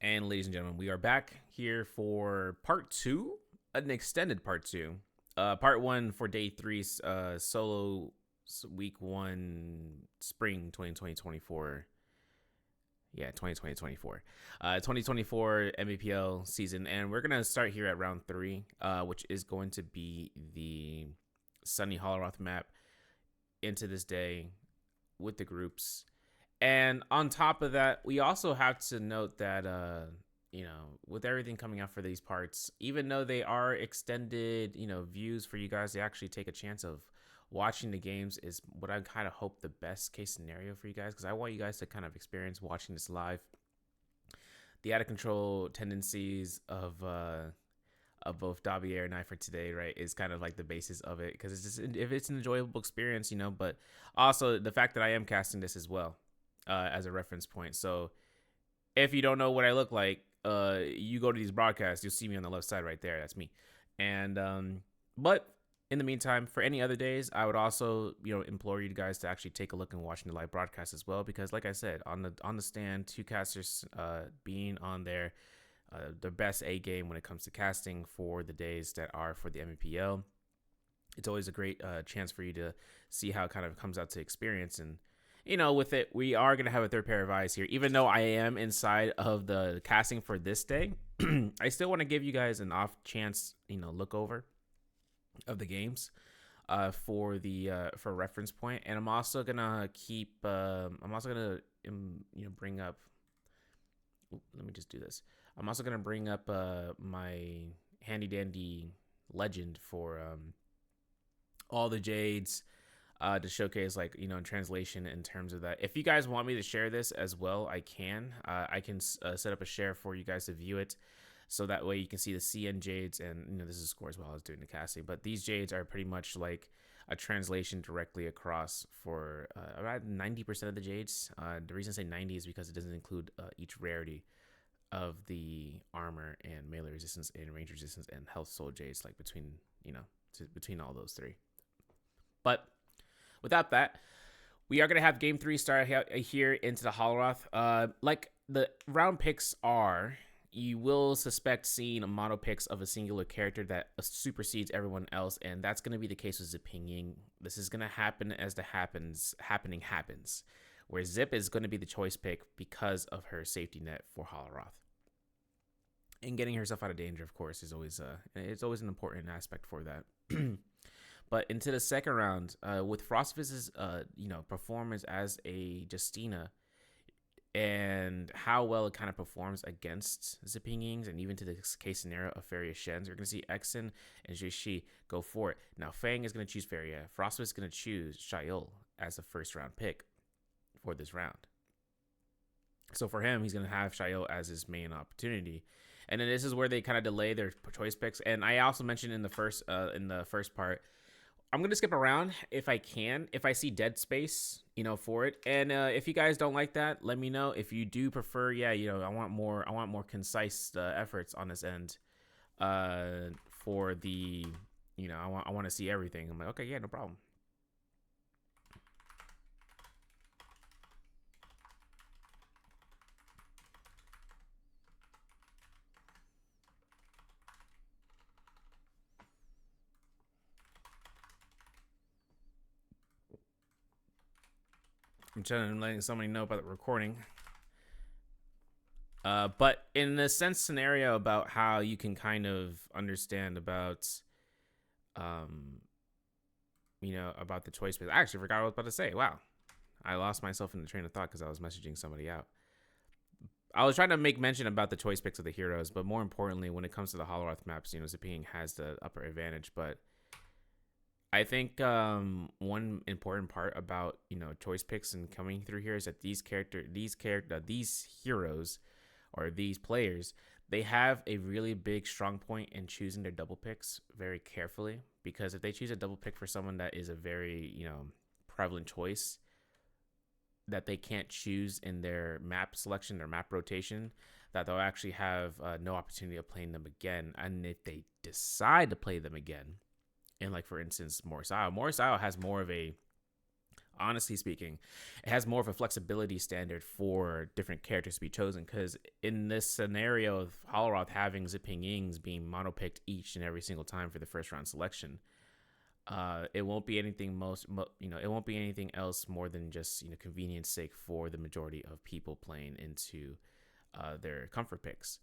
And ladies and gentlemen, we are back here for part two, an extended part two. Part one for day three, solo week one, spring 2024. Yeah, 2024. 2024 NBPL season. And we're going to start here at round three, which is going to be the Sunny Hollowroth map into this day with the groups. And on top of that, we also have to note that, with everything coming out for these parts, even though they are extended, views for you guys to actually take a chance of watching the games is what I kind of hope the best case scenario for you guys, because I want you guys to kind of experience watching this live. The out of control tendencies of both Davier and I for today, right, is kind of like the basis of it, because it's just, if it's an enjoyable experience, but also the fact that I am casting this as well. As a reference point. So if you don't know what I look like, you go to these broadcasts, you'll see me on the left side right there. That's me. And but in the meantime, for any other days, I would also implore you guys to actually take a look and watching the live broadcast as well, because like I said, on the stand, two casters being on there, the best A game when it comes to casting for the days that are for the NBPL. It's always a great chance for you to see how it kind of comes out to experience. And with it, we are going to have a third pair of eyes here. Even though I am inside of the casting for this day, I still want to give you guys an off chance, look over of the games for reference point. And I'm also going to bring up, let me just do this. I'm also going to bring up my handy dandy legend for all the Jades, to showcase, in translation in terms of that. If you guys want me to share this as well, I can. I can set up a share for you guys to view it, so that way you can see the CN Jades, and this is scores while I was doing the casting. But these Jades are pretty much like a translation directly across for about 90% of the Jades. The reason I say 90 is because it doesn't include each rarity of the armor and melee resistance and range resistance and health soul Jades, like between all those three. But without that, we are going to have game three start here into the Hollowroth. Like the round picks are, you will suspect seeing a mono picks of a singular character that supersedes everyone else, and that's going to be the case with Ziping. This is going to happen as the happening happens, where Zip is going to be the choice pick because of her safety net for Hollowroth. And getting herself out of danger, of course, is always an important aspect for that. But into the second round, with Frostfist's performance as a Justina, and how well it kind of performs against Zipingings, and even to the case scenario of Feria Shens, you're going to see Exen and Jishi go for it. Now, Fang is going to choose Feria. Frostfist is going to choose Shayol as the first round pick for this round. So for him, he's going to have Shayol as his main opportunity. And then this is where they kind of delay their choice picks. And I also mentioned in the first part, I'm going to skip around if I can, if I see dead space, for it. And if you guys don't like that, let me know. If you do prefer, I want more concise efforts on this end for the, I want to see everything. I'm like, okay, yeah, no problem. I'm letting somebody know about the recording. But in the sense scenario about how you can kind of understand about, about the choice. I actually forgot what I was about to say. Wow. I lost myself in the train of thought because I was messaging somebody out. I was trying to make mention about the choice picks of the heroes, but more importantly, when it comes to the Hollowroth maps, Ziping has the upper advantage. But I think one important part about choice picks and coming through here is that these heroes or these players, they have a really big strong point in choosing their double picks very carefully, because if they choose a double pick for someone that is a very prevalent choice that they can't choose in their map selection, their map rotation, that they'll actually have no opportunity of playing them again. And if they decide to play them again, and like for instance, Morris Isle has more of a Honestly speaking, it has more of a flexibility standard for different characters to be chosen. Because in this scenario of Holoroth having Zipping Yings being mono-picked each and every single time for the first round selection, it won't be anything it won't be anything else more than just convenience sake for the majority of people playing into their comfort picks.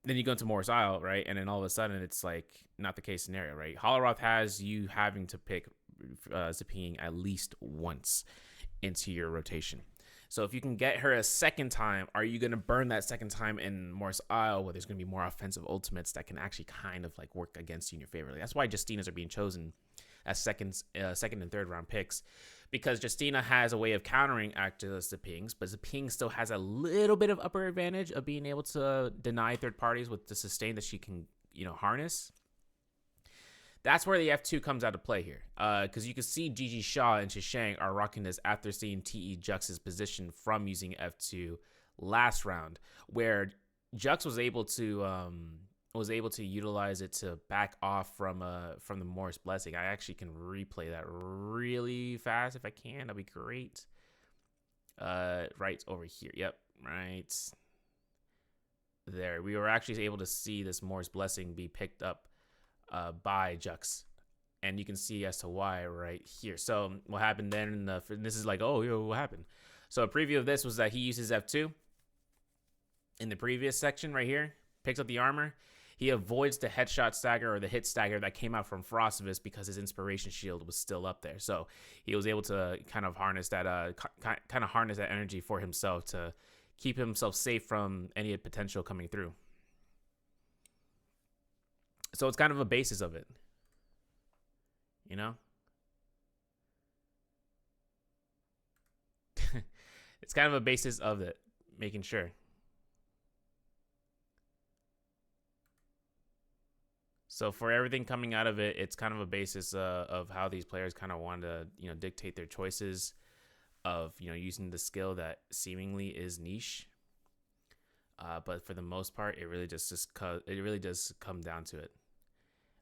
Then you go into Morris Isle, right? And then all of a sudden, it's like not the case scenario, right? Holoroth has you having to pick Zipping at least once into your rotation. So if you can get her a second time, are you going to burn that second time in Morris Isle where there's going to be more offensive ultimates that can actually kind of like work against you in your favor? That's why Justinas are being chosen as second and third round picks, because Justina has a way of countering Actus Zippings, but Zipping still has a little bit of upper advantage of being able to deny third parties with the sustain that she can, harness. That's where the F2 comes out of play here, because you can see Gigi Shaw and Shishang are rocking this after seeing TE Jux's position from using F2 last round, where Jux was able to utilize it to back off from the Morris Blessing. I actually can replay that really fast if I can. That'd be great. Right over here. Yep, right there. We were actually able to see this Morris Blessing be picked up by Jux, and you can see as to why right here. So what happened then? This is like, oh, yo, what happened? So a preview of this was that he uses F2 in the previous section right here, picks up the armor. He avoids the headshot stagger or the hit stagger that came out from Frostivus because his inspiration shield was still up there. So he was able to kind of harness that energy for himself to keep himself safe from any potential coming through. So it's kind of a basis of it, It's kind of a basis of it, making sure. So for everything coming out of it, it's kind of a basis of how these players kind of want to, dictate their choices of, using the skill that seemingly is niche. But for the most part, it really does come down to it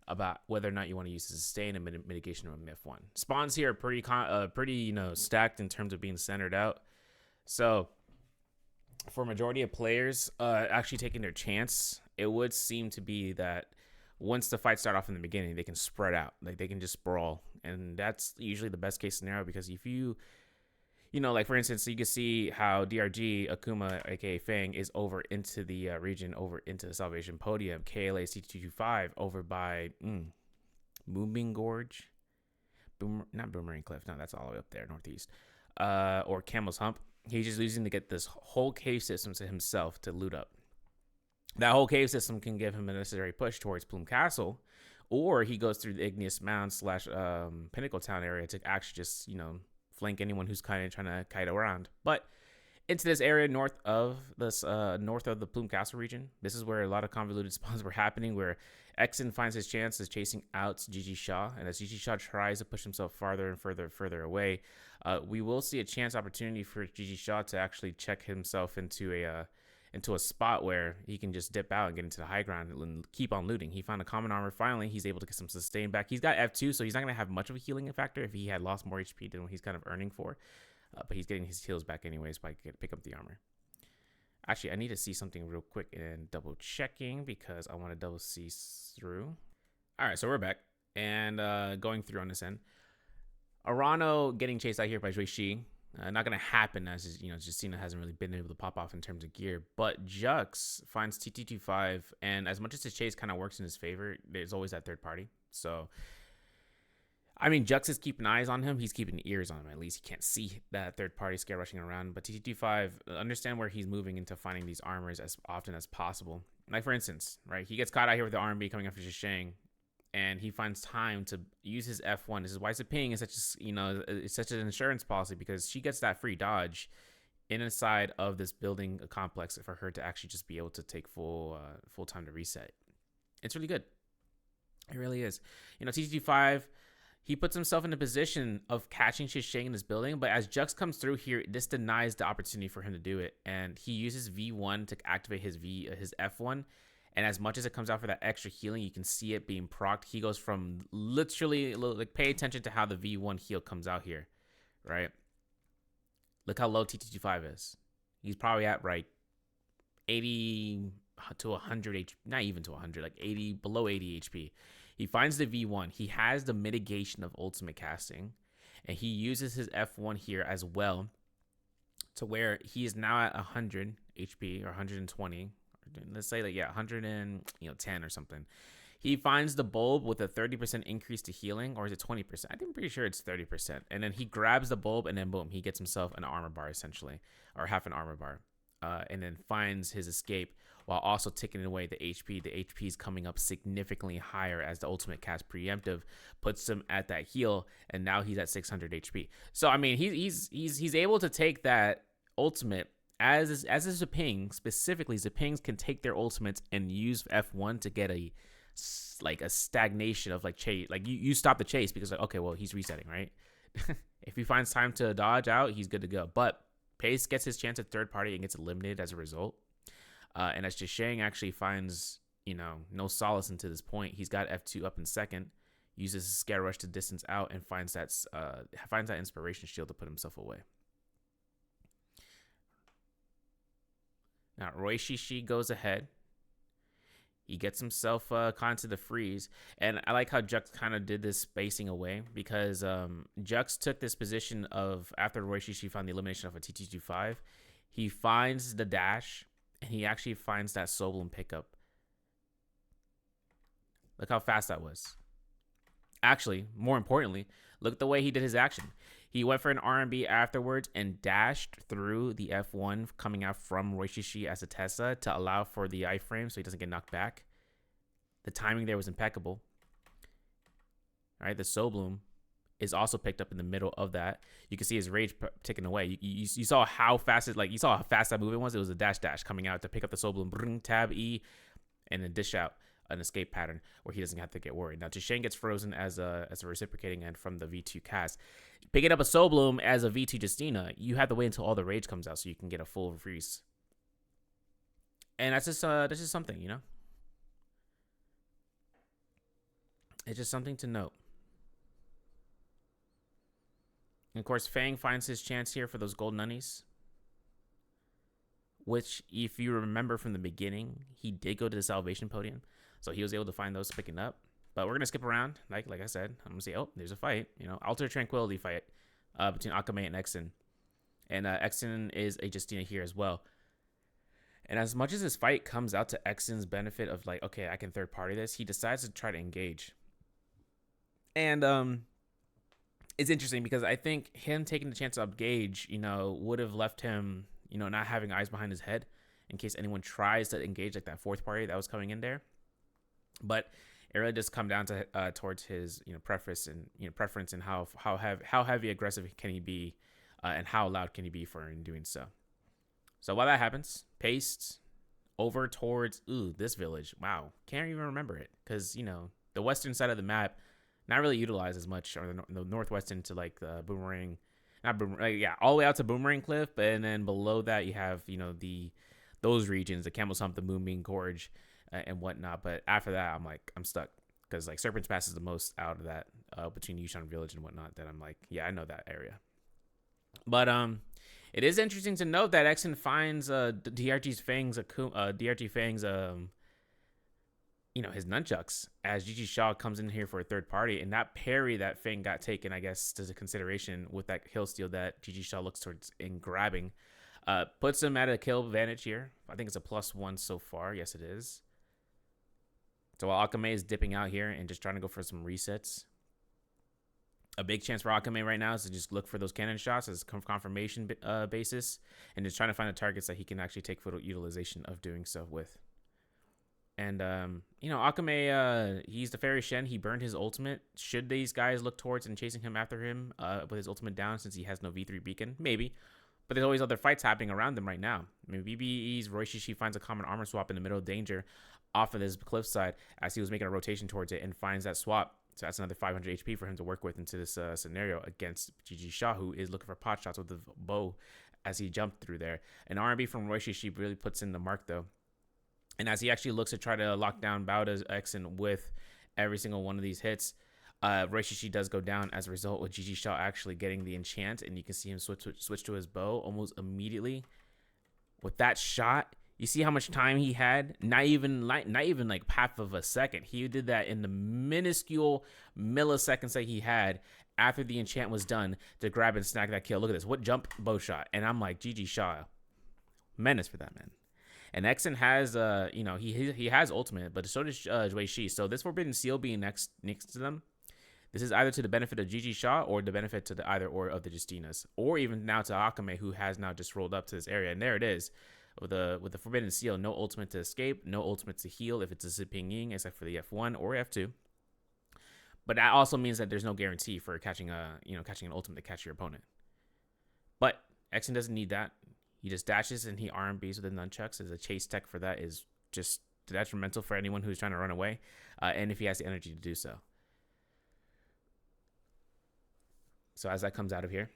about whether or not you want to use the sustain and mitigation of a MIF 1. Spawns here are pretty stacked in terms of being centered out. So for majority of players actually taking their chance, it would seem to be that once the fight start off in the beginning, they can spread out. Like they can just sprawl. And that's usually the best case scenario, because if like for instance, you can see how DRG, Akuma, aka Fang, is over into the region, over into the Salvation Podium. KLA CT225 over by Moonbeam Gorge. Not Boomerang Cliff. No, that's all the way up there, northeast. Or Camel's Hump. He's just using to get this whole cave system to himself to loot up. That whole cave system can give him a necessary push towards Plume Castle, or he goes through the Igneous Mound / Pinnacle Town area to actually just, flank anyone who's kind of trying to kite around. But into this area north of the Plume Castle region, this is where a lot of convoluted spawns were happening, where Exen finds his chance is chasing out Gigi Shaw, and as Gigi Shaw tries to push himself farther and further away, we will see a chance opportunity for Gigi Shaw to actually check himself into a spot where he can just dip out and get into the high ground and keep on looting. He found a common armor. Finally, he's able to get some sustain back. He's got F2, so he's not going to have much of a healing factor if he had lost more HP than what he's kind of earning for. But he's getting his heals back anyways by pick up the armor. Actually, I need to see something real quick and double checking, because I want to double see through. All right, so we're back and going through on this end. Arano getting chased out here by Juishi. Not going to happen, as Justina hasn't really been able to pop off in terms of gear. But Jux finds TT25, and as much as his chase kind of works in his favor, there's always that third party. So, I mean, Jux is keeping eyes on him. He's keeping ears on him. At least he can't see that third party scare rushing around. But TT25, understand where he's moving into finding these armors as often as possible. Like, for instance, right, he gets caught out here with the RMB coming after Shishang, and he finds time to use his F1. This is why Zipping is it's such an insurance policy, because she gets that free dodge inside of this building complex for her to actually just be able to take full time to reset. It's really good. It really is. TT5, he puts himself in a position of catching Shishang in this building, but as Jux comes through here, this denies the opportunity for him to do it, and he uses V1 to activate his F1. And as much as it comes out for that extra healing, you can see it being procced. He goes from literally, like, pay attention to how the V1 heal comes out here, right? Look how low TTG5 is. He's probably at right 80 to 100 HP, not even to 100, like 80, below 80 HP. He finds the V1. He has the mitigation of ultimate casting, and he uses his F1 here as well to where he is now at 100 HP or 120. Let's say like, yeah, 110 or something. He finds the bulb with a 30% increase to healing, or is it 20%? I think I'm pretty sure it's 30%. And then he grabs the bulb, and then boom, he gets himself an armor bar essentially, or half an armor bar, and then finds his escape while also taking away the HP. The HP is coming up significantly higher as the ultimate cast preemptive puts him at that heal, and now he's at 600 HP. So I mean, he's able to take that ultimate. As is Zeping, specifically, Zepings can take their ultimates and use F1 to get a stagnation of like chase. Like you stop the chase because like, okay, well, he's resetting, right? If he finds time to dodge out, he's good to go. But Pace gets his chance at third party and gets eliminated as a result. And as Shang actually finds, no solace into this point, he's got F2 up in second, uses his Scare Rush to distance out, and finds that Inspiration Shield to put himself away. Now, Roy Shishi goes ahead. He gets himself caught into the freeze. And I like how Jux kind of did this spacing away because Jux took this position of, after Roy Shishi found the elimination of a TT25, he finds the dash, and he actually finds that Soul Bloom pickup. Look how fast that was. Actually, more importantly, look at the way he did his action. He went for an R&B afterwards and dashed through the F1 coming out from Roy Shishi as a Tessa to allow for the iframe so he doesn't get knocked back. The timing there was impeccable. All right, the Soul Bloom is also picked up in the middle of that. You can see his rage taken away. You saw how fast you saw how fast that movement was. It was a dash coming out to pick up the Soul Bloom, bring tab E, and then dish out an escape pattern where he doesn't have to get worried. Now, Shang gets frozen as a reciprocating end from the V2 cast. Picking up a Soul Bloom as a V2 Justina, you have to wait until all the rage comes out so you can get a full freeze. And that's just something, It's just something to note. And of course, Fang finds his chance here for those gold nunnies, which, if you remember from the beginning, he did go to the Salvation Podium, so he was able to find those picking up. But we're gonna skip around, like I said. I'm gonna say, oh, there's a fight, Alter Tranquility fight between Akame and Exen, and Exen is a Justina here as well. And as much as this fight comes out to Exen's benefit of like, okay, I can third party this, he decides to try to engage. And it's interesting because I think him taking the chance to upgauge, would have left him, not having eyes behind his head in case anyone tries to engage like that fourth party that was coming in there. But it really does come down to towards his preference and how heavy aggressive can he be, and how loud can he be for in doing so. So while that happens, Paste over towards this village. Wow, can't even remember it because the western side of the map not really utilized as much, or the northwestern to like the Boomerang, all the way out to Boomerang Cliff, and then below that you have those regions, the Camel's Hump, the Moonbeam Gorge, and whatnot. But after that, I'm stuck because like Serpent's Pass is the most out of that between Yushan Village and whatnot. That I'm like, yeah, I know that area. But it is interesting to note that Exen finds DRG Fang's his nunchucks as Gigi Shaw comes in here for a third party, and that parry that Fang got taken, I guess, to consideration with that kill steal that Gigi Shaw looks towards in grabbing, puts him at a kill advantage here. I think it's a +1 so far. Yes, it is. So while Akame is dipping out here and just trying to go for some resets, a big chance for Akame right now is to just look for those cannon shots as confirmation basis, and just trying to find the targets that he can actually take full utilization of doing so with. And, Akame, he's the Fairy Shen. He burned his ultimate. Should these guys look towards and chasing him after him with his ultimate down since he has no V3 beacon? Maybe. But there's always other fights happening around them right now. I mean, BBE's Roy Shishi finds a common armor swap in the middle of danger off of this cliffside as he was making a rotation towards it and finds that swap. So that's another 500 HP for him to work with into this scenario against Gigi Shaw, who is looking for pot shots with the bow as he jumped through there. An R&B from Roy Shishi really puts in the mark, though. And as he actually looks to try to lock down Bauda's Exen with every single one of these hits, Roishishi does go down as a result, with Gigi Shaw actually getting the enchant, and you can see him switch to his bow almost immediately. With that shot, you see how much time he had? Not even like half of a second. He did that in the minuscule milliseconds that he had after the enchant was done to grab and snag that kill. Look at this. What jump bow shot? And I'm like, Gigi Shaw, menace for that man. And Exen has he has ultimate, but so does Wei Shi. So this Forbidden Seal being next to them, this is either to the benefit of Gigi Shaw or the benefit to the either or of the Justinas, or even now to Akame, who has now just rolled up to this area. And there it is, with the Forbidden Seal, no ultimate to escape, no ultimate to heal if it's a Zipping Ying, except for the F1 or F2. But that also means that there's no guarantee for catching an ultimate to catch your opponent. But Exen doesn't need that. He just dashes and he RMBs with the nunchucks. As a chase tech for that is just detrimental for anyone who's trying to run away, and if he has the energy to do so. So as that comes out of here,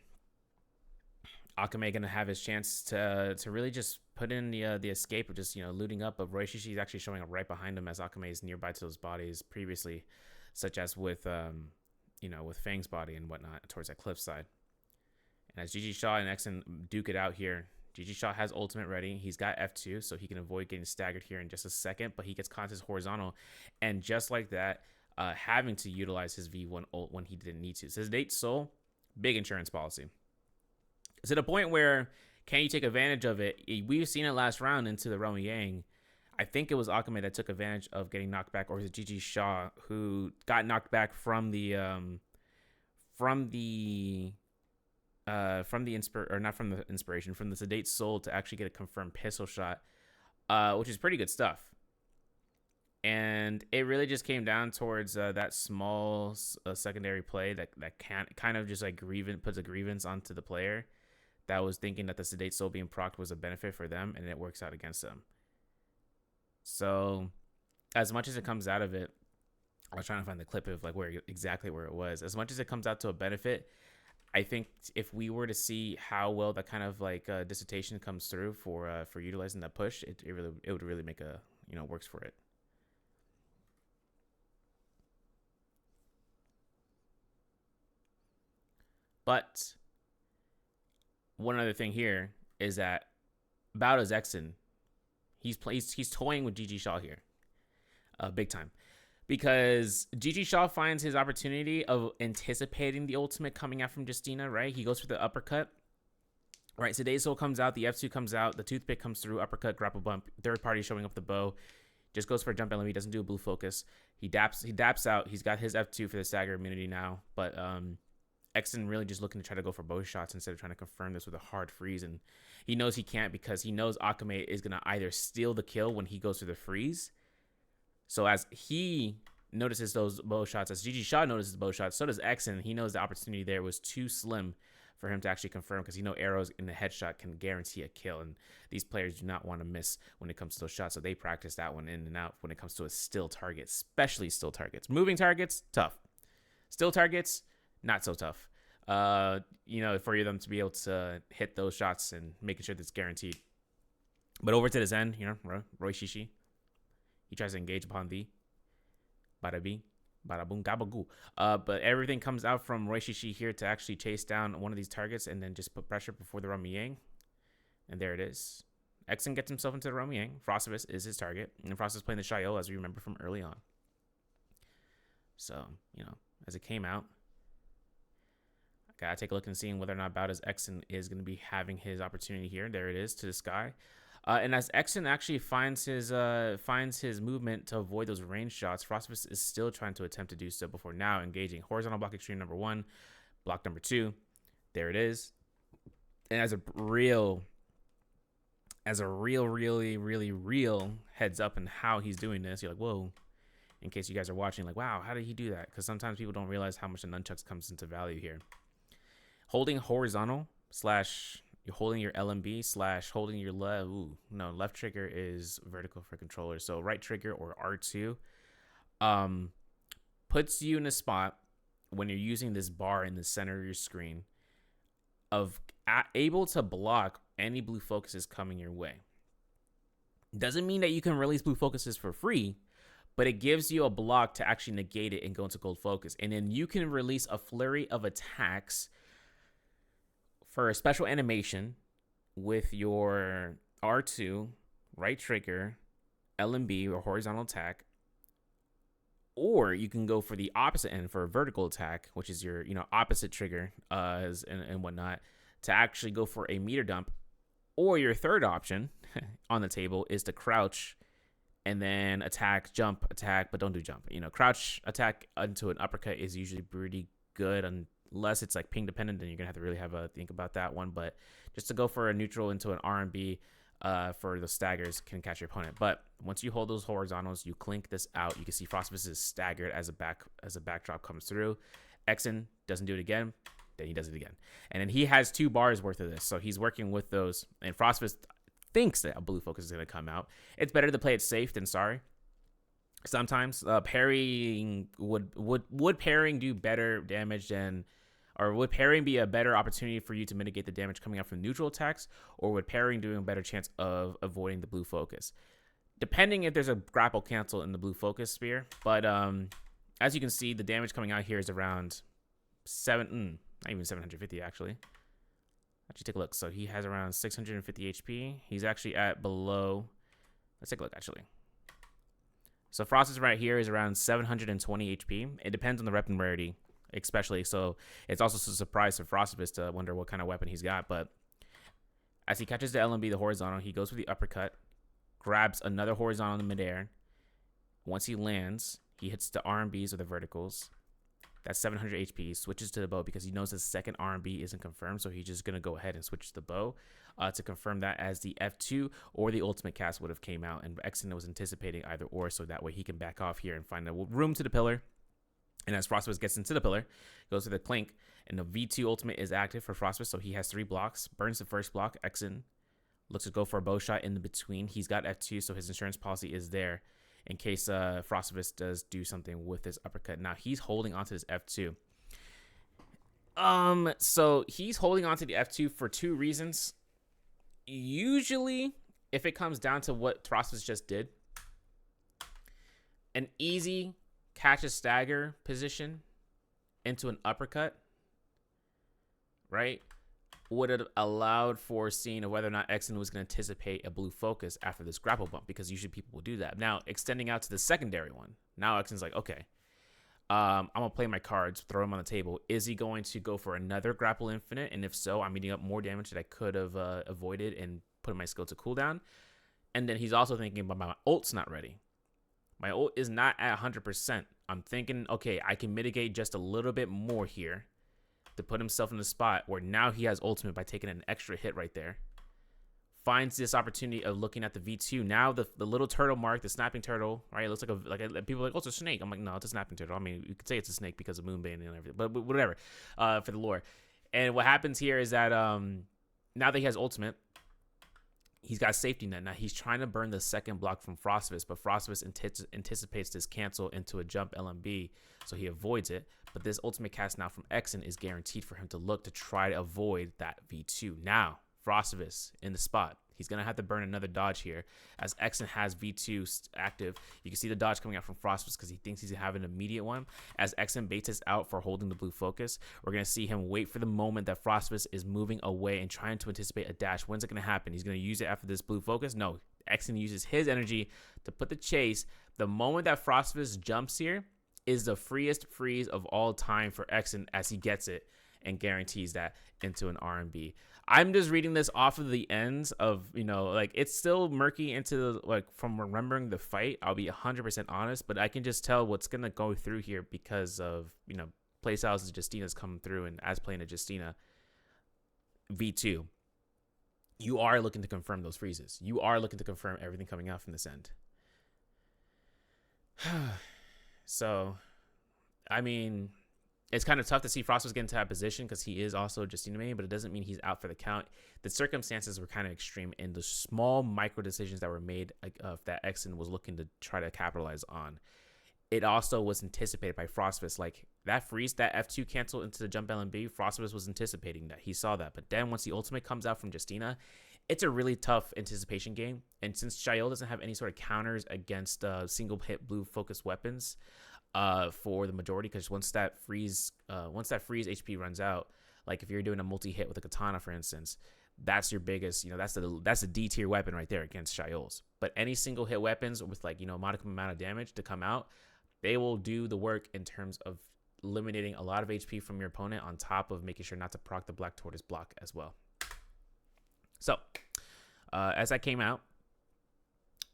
Akame gonna have his chance to really just put in the escape of just looting up. But Roishishi is actually showing up right behind him as Akame is nearby to those bodies previously, such as with with Fang's body and whatnot towards that cliffside. And as Gigi Shaw and Exen duke it out here, Gigi Shaw has ultimate ready. He's got F2, so he can avoid getting staggered here in just a second. But he gets caught his horizontal, and just like that, having to utilize his V1 ult when he didn't need to. So his Date Soul, big insurance policy. It's to the point where, can you take advantage of it? We've seen it last round into the Realm of Yang. I think it was Akame that took advantage of getting knocked back, or was it Gigi Shaw who got knocked back from the Sedate Soul to actually get a confirmed pistol shot, which is pretty good stuff. And it really just came down towards that small secondary play that kind of just like puts a grievance onto the player that was thinking that the Sedate Soul being procced was a benefit for them, and it works out against them. So as much as it comes out of it, I was trying to find the clip of like exactly where it was. As much as it comes out to a benefit, I think if we were to see how well that kind of like dissertation comes through for utilizing that push, it would really make a works for it. But one other thing here is that Baoda's Exen, he's toying with Gigi Shaw here, big time. Because Gigi Shaw finds his opportunity of anticipating the ultimate coming out from Justina, right? He goes for the uppercut, right? Sedate Soul comes out, the F2 comes out, the toothpick comes through, uppercut, grapple bump, third party showing up the bow, just goes for a jump LME, doesn't do a blue focus. He daps out, he's got his F2 for the stagger immunity now, but Exen really just looking to try to go for bow shots instead of trying to confirm this with a hard freeze, and he knows he can't because he knows Akame is going to either steal the kill when he goes for the freeze. So as he notices those bow shots, as Gigi Shaw notices the bow shots, so does Exen. He knows the opportunity there was too slim for him to actually confirm, because arrows in the headshot can guarantee a kill, and these players do not want to miss when it comes to those shots. So they practice that one in and out when it comes to a still target, especially still targets. Moving targets, tough. Still targets, not so tough. For them to be able to hit those shots and making sure that's guaranteed. But over to the Zen, Roishishi, he tries to engage upon the bada bing, bada boom, gabagoo. But everything comes out from Roishishi here to actually chase down one of these targets and then just put pressure before the Realm of Yang. And there it is. Exen gets himself into the Realm of Yang. Frostivus is his target. And Frostivus is playing the Shio, as we remember from early on. So, as it came out, gotta take a look and seeing whether or not Baoda's Exen is going to be having his opportunity here. There it is to the sky. And as Exen actually finds his movement to avoid those range shots, Frostivus is still trying to attempt to do so before now engaging horizontal block extreme number 1, block number 2. There it is. And as a really, really real heads up in how he's doing this, you're like, whoa. In case you guys are watching, like, wow, how did he do that? Because sometimes people don't realize how much the nunchucks comes into value here. Holding horizontal / you're holding your LMB / holding your left trigger is vertical for controllers. So right trigger or R2 puts you in a spot when you're using this bar in the center of your screen of able to block any blue focuses coming your way. Doesn't mean that you can release blue focuses for free, but it gives you a block to actually negate it and go into gold focus. And then you can release a flurry of attacks for a special animation with your R2, right trigger, LMB or horizontal attack. Or you can go for the opposite end for a vertical attack, which is your opposite trigger and whatnot, to actually go for a meter dump. Or your third option on the table is to crouch and then attack, jump, attack, but don't do jump. Crouch attack into an uppercut is usually pretty good unless it's like ping dependent, then you're going to have to really have a think about that one. But just to go for a neutral into an R&B for the staggers can catch your opponent. But once you hold those horizontals, you clink this out. You can see Frostbus is staggered as a backdrop comes through. Exen doesn't do it again. Then he does it again. And then he has 2 bars worth of this. So he's working with those. And Frostbus thinks that a blue focus is going to come out. It's better to play it safe than sorry. Sometimes parrying would parrying do better damage than, or would parrying be a better opportunity for you to mitigate the damage coming out from neutral attacks, or would parrying do a better chance of avoiding the blue focus? Depending if there's a grapple cancel in the blue focus sphere. But as you can see, the damage coming out here is around not even 750 actually. Actually, take a look. So he has around 650 HP. He's actually at below. Let's take a look actually. So Frostbus right here is around 720 HP. It depends on the weapon rarity, especially. So it's also a surprise for Frostbus to wonder what kind of weapon he's got. But as he catches the LMB, the horizontal, he goes for the uppercut, grabs another horizontal in midair. Once he lands, he hits the R&Bs or the verticals. That's 700 HP. Switches to the bow because he knows his second R&B isn't confirmed. So he's just going to go ahead and switch to the bow to confirm that as the F2 or the ultimate cast would have came out. And Exen was anticipating either or, so that way he can back off here and find a room to the pillar. And as Frostbus gets into the pillar, goes to the clink, and the V2 ultimate is active for Frostbus. So he has 3 blocks. Burns the first block. Exen looks to go for a bow shot in the between. He's got F2, so his insurance policy is there in case Frostbus does do something with his uppercut. Now he's holding onto this F2. So he's holding onto the F2 for 2 reasons. Usually, if it comes down to what Frostbus just did, an easy catch a stagger position into an uppercut, right, would have allowed for seeing whether or not Exen was going to anticipate a blue focus after this grapple bump, because usually people will do that. Now, extending out to the secondary one, now Exen's like, okay, I'm going to play my cards, throw them on the table. Is he going to go for another grapple infinite? And if so, I'm eating up more damage that I could have avoided and put my skill to cooldown. And then he's also thinking about my ult's not ready. My ult is not at 100%. I'm thinking, okay, I can mitigate just a little bit more here to put himself in the spot where now he has ultimate by taking an extra hit right there. Finds this opportunity of looking at the V2. Now the little turtle mark, the snapping turtle, right? It looks like people are like, oh, it's a snake. I'm like, no, it's a snapping turtle. I mean, you could say it's a snake because of Moonbane and everything, but whatever, for the lore. And what happens here is that now that he has ultimate, he's got safety net. Now he's trying to burn the second block from Frostbus, but Frostbus anticipates this cancel into a jump LMB, so he avoids it. But this ultimate cast now from Exen is guaranteed for him to look to try to avoid that V2. Now, Frostbus in the spot. He's going to have to burn another dodge here. As Exen has V2 active, you can see the dodge coming out from Frostbus because he thinks he's going to have an immediate one. As Exen baits us out for holding the blue focus, we're going to see him wait for the moment that Frostbus is moving away and trying to anticipate a dash. When's it going to happen? He's going to use it after this blue focus? No. Exen uses his energy to put the chase. The moment that Frostbus jumps here is the freest freeze of all time for Exen as he gets it and guarantees that into an R&B. I'm just reading this off of the ends of, like, it's still murky into, like, from remembering the fight. I'll be 100% honest, but I can just tell what's going to go through here because of, playstyles as Justina's coming through, and as playing a Justina V2. You are looking to confirm those freezes. You are looking to confirm everything coming out from this end. So, I mean, it's kind of tough to see Frostbus get into that position because he is also Justina main, but it doesn't mean he's out for the count. The circumstances were kind of extreme in the small micro decisions that were made that Exen was looking to try to capitalize on. It also was anticipated by Frostbus. Like, that freeze, that F2 cancel into the jump LMB, Frostbus was anticipating that. He saw that. But then once the ultimate comes out from Justina, it's a really tough anticipation game. And since Shail doesn't have any sort of counters against single hit blue focused weapons for the majority, because once that freeze HP runs out, like if you're doing a multi hit with a katana, for instance, that's your biggest, that's the D tier weapon right there against Shail's. But any single hit weapons with like, a modicum amount of damage to come out, they will do the work in terms of eliminating a lot of HP from your opponent, on top of making sure not to proc the Black Tortoise block as well. So, as that came out,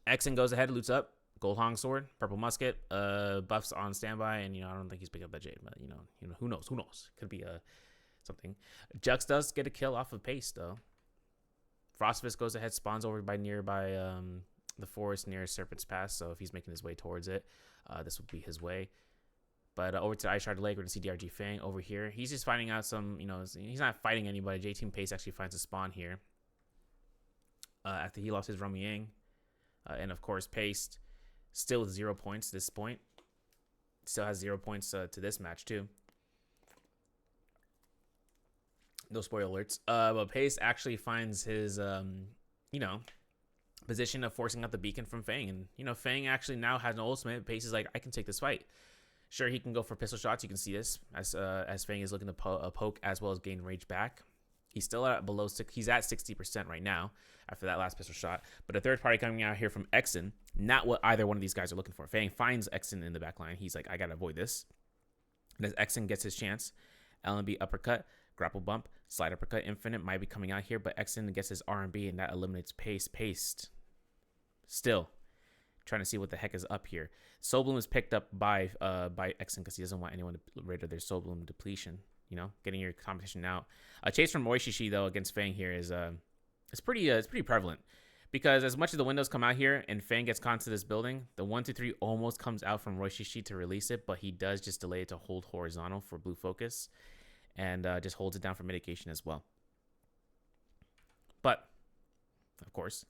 Exen goes ahead, loots up, Gold Hong Sword, Purple Musket, buffs on standby, and, I don't think he's picking up that Jade, but, who knows? Could be something. Jux does get a kill off of Pace, though. Frostfist goes ahead, spawns over by nearby the forest near Serpent's Pass, so if he's making his way towards it, this would be his way. But over to Ice Shard Lake, we're going to see DRG Fang over here. He's just finding out some, he's not fighting anybody. J-Team Pace actually finds a spawn here after he lost his Romy Yang. And of course, Pace still with 0 points at this point. Still has 0 points to this match, too. No spoiler alerts. But Pace actually finds his, position of forcing out the beacon from Fang. And, Fang actually now has an ultimate. Pace is like, I can take this fight. Sure, he can go for pistol shots. You can see this as Fang is looking to poke as well as gain rage back. He's still at below 6. He's at 60% right now after that last pistol shot. But a third party coming out here from Exen, not what either one of these guys are looking for. Fang finds Exen in the back line. He's like, I gotta avoid this. And as Exen gets his chance, LMB uppercut, grapple bump, slide uppercut, infinite might be coming out here, but Exen gets his R&B and that eliminates Pace. Pace still trying to see what the heck is up here. Soul Bloom is picked up by Exen because he doesn't want anyone to rid of their Soul Bloom depletion. Getting your competition out. A chase from Roishishi though against Fang here is it's pretty prevalent, because as much as the windows come out here and Fang gets caught to this building, the 1-2-3 almost comes out from Roishishi to release it, but he does just delay it to hold horizontal for blue focus, and just holds it down for mitigation as well. But of course,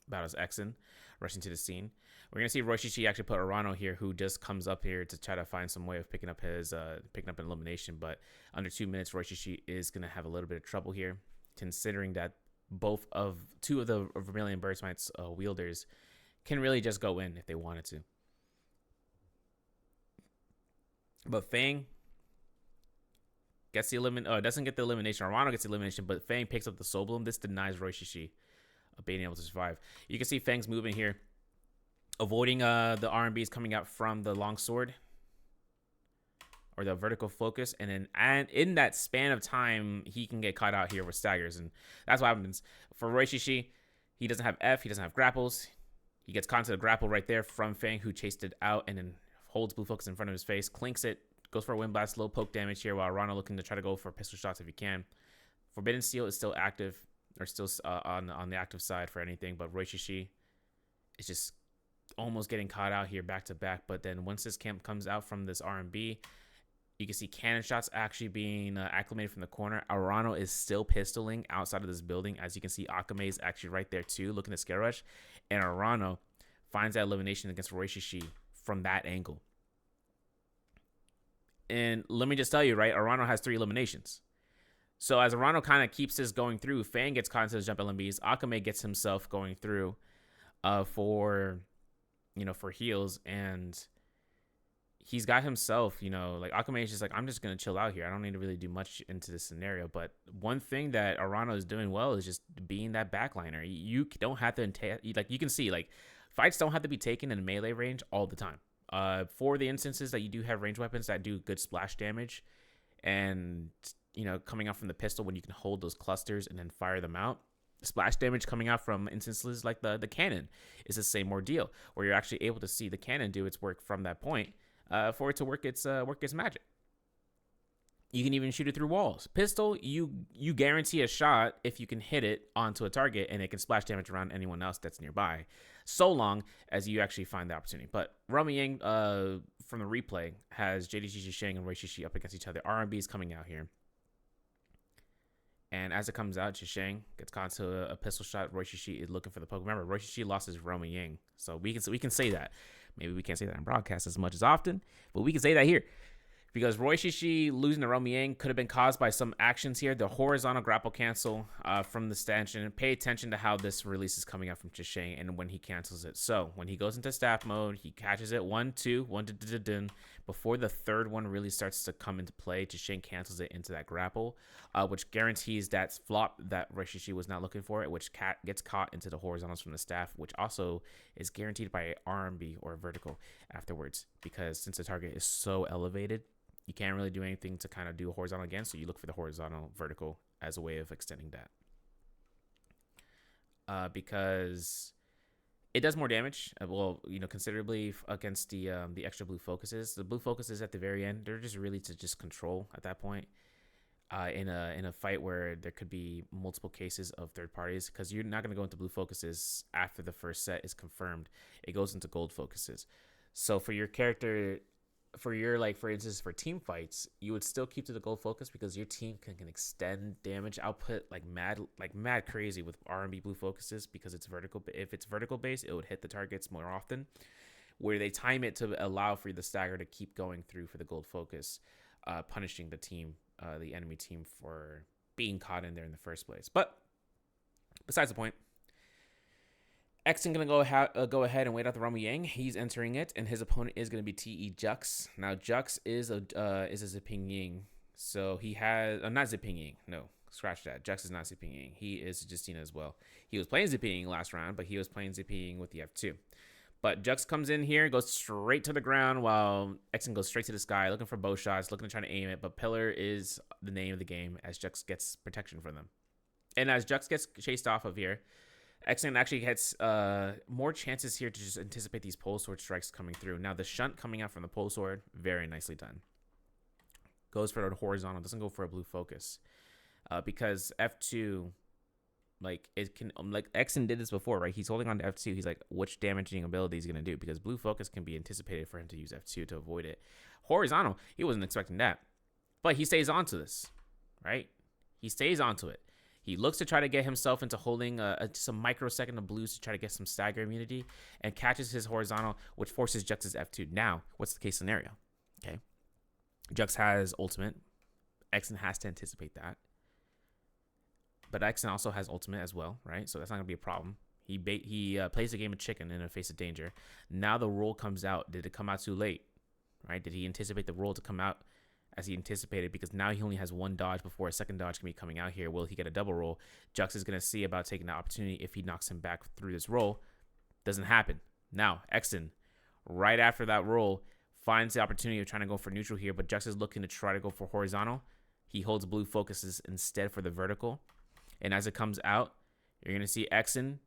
battles Exen rushing to the scene. We're gonna see Roishishi actually put Arano here, who just comes up here to try to find some way of picking up an elimination. But under 2 minutes, Roishishi is gonna have a little bit of trouble here, considering that two of the Vermilion Birdsmite's wielders can really just go in if they wanted to. But Fang gets the doesn't get the elimination. Arano gets the elimination, but Fang picks up the Soul Bloom. This denies Roishishi being able to survive. You can see Fang's moving here, avoiding the R&Bs coming out from the long sword or the vertical focus, and in that span of time, he can get caught out here with staggers, and that's what happens for Roishishi. He doesn't have F, he doesn't have grapples. He gets caught to the grapple right there from Fang, who chased it out and then holds blue focus in front of his face, clinks it, goes for a wind blast, low poke damage here, while Rana looking to try to go for pistol shots if he can. Forbidden Steel is still active, or still on the active side for anything, but Roishishi is just almost getting caught out here back to back. But then once this camp comes out from this R&B, you can see cannon shots actually being acclimated from the corner. Arano is still pistoling outside of this building. As you can see, Akame is actually right there too, looking to scare rush. And Arano finds that elimination against Roishishi from that angle. And let me just tell you, right, Arano has 3 eliminations. So as Arano kind of keeps this going through, Fang gets caught into the jump LMBs. Akame gets himself going through for heals, and he's got himself, like Akame is just like, I'm just going to chill out here. I don't need to really do much into this scenario. But one thing that Arano is doing well is just being that backliner. You don't have to, you can see, like, fights don't have to be taken in melee range all the time. For the instances that you do have ranged weapons that do good splash damage, and coming out from the pistol when you can hold those clusters and then fire them out, splash damage coming out from instances like the cannon is the same ordeal, where you're actually able to see the cannon do its work from that point for it to work its magic. You can even shoot it through walls. Pistol, you guarantee a shot if you can hit it onto a target, and it can splash damage around anyone else that's nearby, so long as you actually find the opportunity. But Romy Yang from the replay has JDG Shang and Roishishi up against each other. R&B is coming out here. And as it comes out, Shishang gets caught to a pistol shot. Roishishi is looking for the poke. Remember, Roishishi lost his Romy Yang, so we can say that. Maybe we can't say that in broadcast as much as often, but we can say that here. because Roy Shishi losing to Romy Yang could have been caused by some actions here. The horizontal grapple cancel from the stanchion. Pay attention to how this release is coming out from Chisheng and when he cancels it. So when he goes into staff mode, he catches it 1-2, 1-dun. Before the third one really starts to come into play, Chisheng cancels it into that grapple, which guarantees that flop that Roy Shishi was not looking for, which gets caught into the horizontals from the staff, which also is guaranteed by RMB or vertical afterwards, because since the target is so elevated, you can't really do anything to kind of do a horizontal again, so you look for the horizontal vertical as a way of extending that. Because it does more damage, well, considerably against the extra blue focuses. The blue focuses at the very end, they're just really to just control at that point. In a fight where there could be multiple cases of third parties, because you're not going to go into blue focuses after the first set is confirmed. It goes into gold focuses. So for your character, for instance, for team fights, you would still keep to the gold focus because your team can extend damage output like mad crazy with R&B blue focuses, because it's vertical. If it's vertical based, it would hit the targets more often, where they time it to allow for the stagger to keep going through for the gold focus, punishing the enemy team for being caught in there in the first place. But besides the point, Exton gonna go ahead and wait out the Romy Yang. He's entering it, and his opponent is gonna be Te Jux. Now Jux is a Ziping Ying, so he has not Ziping Ying. No, scratch that. Jux is not Ziping Ying. He is Justina as well. He was playing Ziping Ying last round, but he was playing Ziping Ying with the F2. But Jux comes in here, goes straight to the ground, while Exton goes straight to the sky, looking for bow shots, looking to try to aim it. But Pillar is the name of the game, as Jux gets protection from them. And as Jux gets chased off of here, Exton actually gets more chances here to just anticipate these pole sword strikes coming through. Now the shunt coming out from the pole sword, very nicely done. Goes for a horizontal, doesn't go for a blue focus, because F2, like it can, like Exton did this before, right? He's holding on to F2. He's like, which damaging ability he's gonna do, because blue focus can be anticipated for him to use F2 to avoid it. Horizontal, he wasn't expecting that, but he stays onto this, right? He stays onto it. He looks to try to get himself into holding just a microsecond of blues to try to get some stagger immunity, and catches his horizontal, which forces Jux's F2. Now, what's the case scenario? Okay, Jux has ultimate. Exton has to anticipate that. But Exton also has ultimate as well, right? So that's not going to be a problem. He plays a game of chicken in a face of danger. Now the roll comes out. Did it come out too late, right? Did he anticipate the roll to come out as he anticipated? Because now he only has one dodge before a second dodge can be coming out here. Will he get a double roll? Jux is going to see about taking the opportunity if he knocks him back through this roll. Doesn't happen. Now, Exton, right after that roll, finds the opportunity of trying to go for neutral here, but Jux is looking to try to go for horizontal. He holds blue focuses instead for the vertical. And as it comes out, you're going to see Exton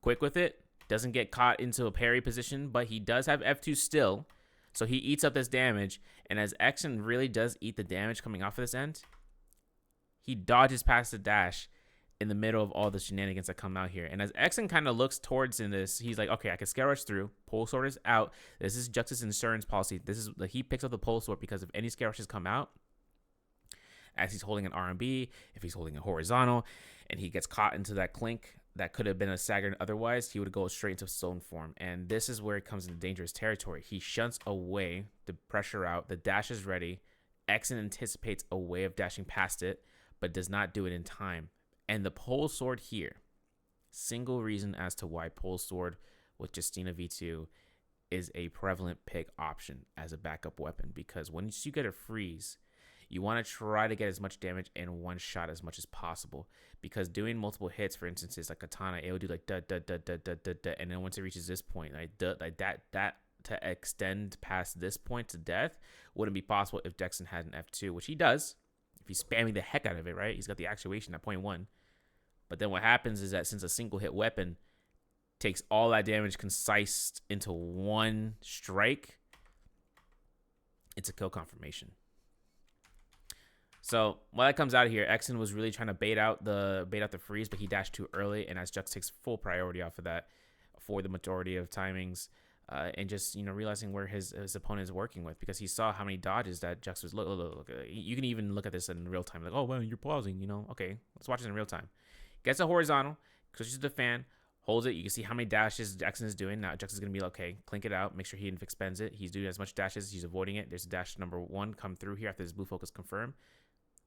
quick with it. Doesn't get caught into a parry position, but he does have F2 still. So he eats up this damage. And as Exton really does eat the damage coming off of this end, he dodges past the dash in the middle of all the shenanigans that come out here. And as Exton kind of looks towards in this, he's like, okay, I can scale rush through. Pole sword is out. This is Jux's insurance policy. This is like, he picks up the pole sword because if any scale rushes come out, as he's holding an R&B, if he's holding a horizontal, and he gets caught into that clink that could have been a stagger otherwise, he would go straight into stone form. And this is where it comes into dangerous territory. He shunts away the pressure out. The dash is ready. Exton anticipates a way of dashing past it, but does not do it in time. And the pole sword here, single reason as to why pole sword with Justina V2 is a prevalent pick option as a backup weapon, because once you get a freeze, you want to try to get as much damage in one shot as much as possible, because doing multiple hits, for instance, is like katana, it will do like da da da da da da da, and then once it reaches this point, like that to extend past this point to death wouldn't be possible if Dexon had an F2, which he does. If he's spamming the heck out of it, right? He's got the actuation at point 1. But then what happens is that since a single hit weapon takes all that damage concised into one strike, it's a kill confirmation. So while that comes out of here, Exton was really trying to bait out the freeze, but he dashed too early, and as Jux takes full priority off of that for the majority of timings, and just realizing where his opponent is working with, because he saw how many dodges that Jux was. Look. You can even look at this in real time, like, oh well, you're pausing, okay, let's watch it in real time. Gets a horizontal, switches to the fan, holds it. You can see how many dashes Jackson is doing. Now Jackson's going to be like, okay, clink it out. Make sure he expends it. He's doing as much dashes. He's avoiding it. There's a dash number 1 come through here after this blue focus confirm.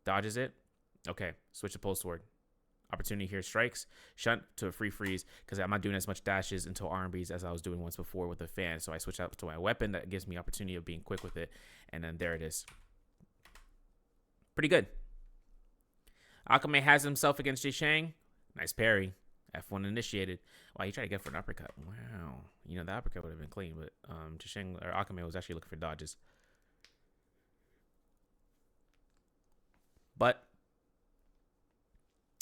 Dodges it. Okay, switch to pole sword. Opportunity here, strikes. Shunt to a free freeze because I'm not doing as much dashes into RBs as I was doing once before with the fan. So I switch out to my weapon. That gives me opportunity of being quick with it. And then there it is. Pretty good. Akame has himself against Jay Shang. Nice parry. F1 initiated. Wow, he tried to get for an uppercut. Wow. You know, the uppercut would have been clean, but Jay Shang or Akame was actually looking for dodges. But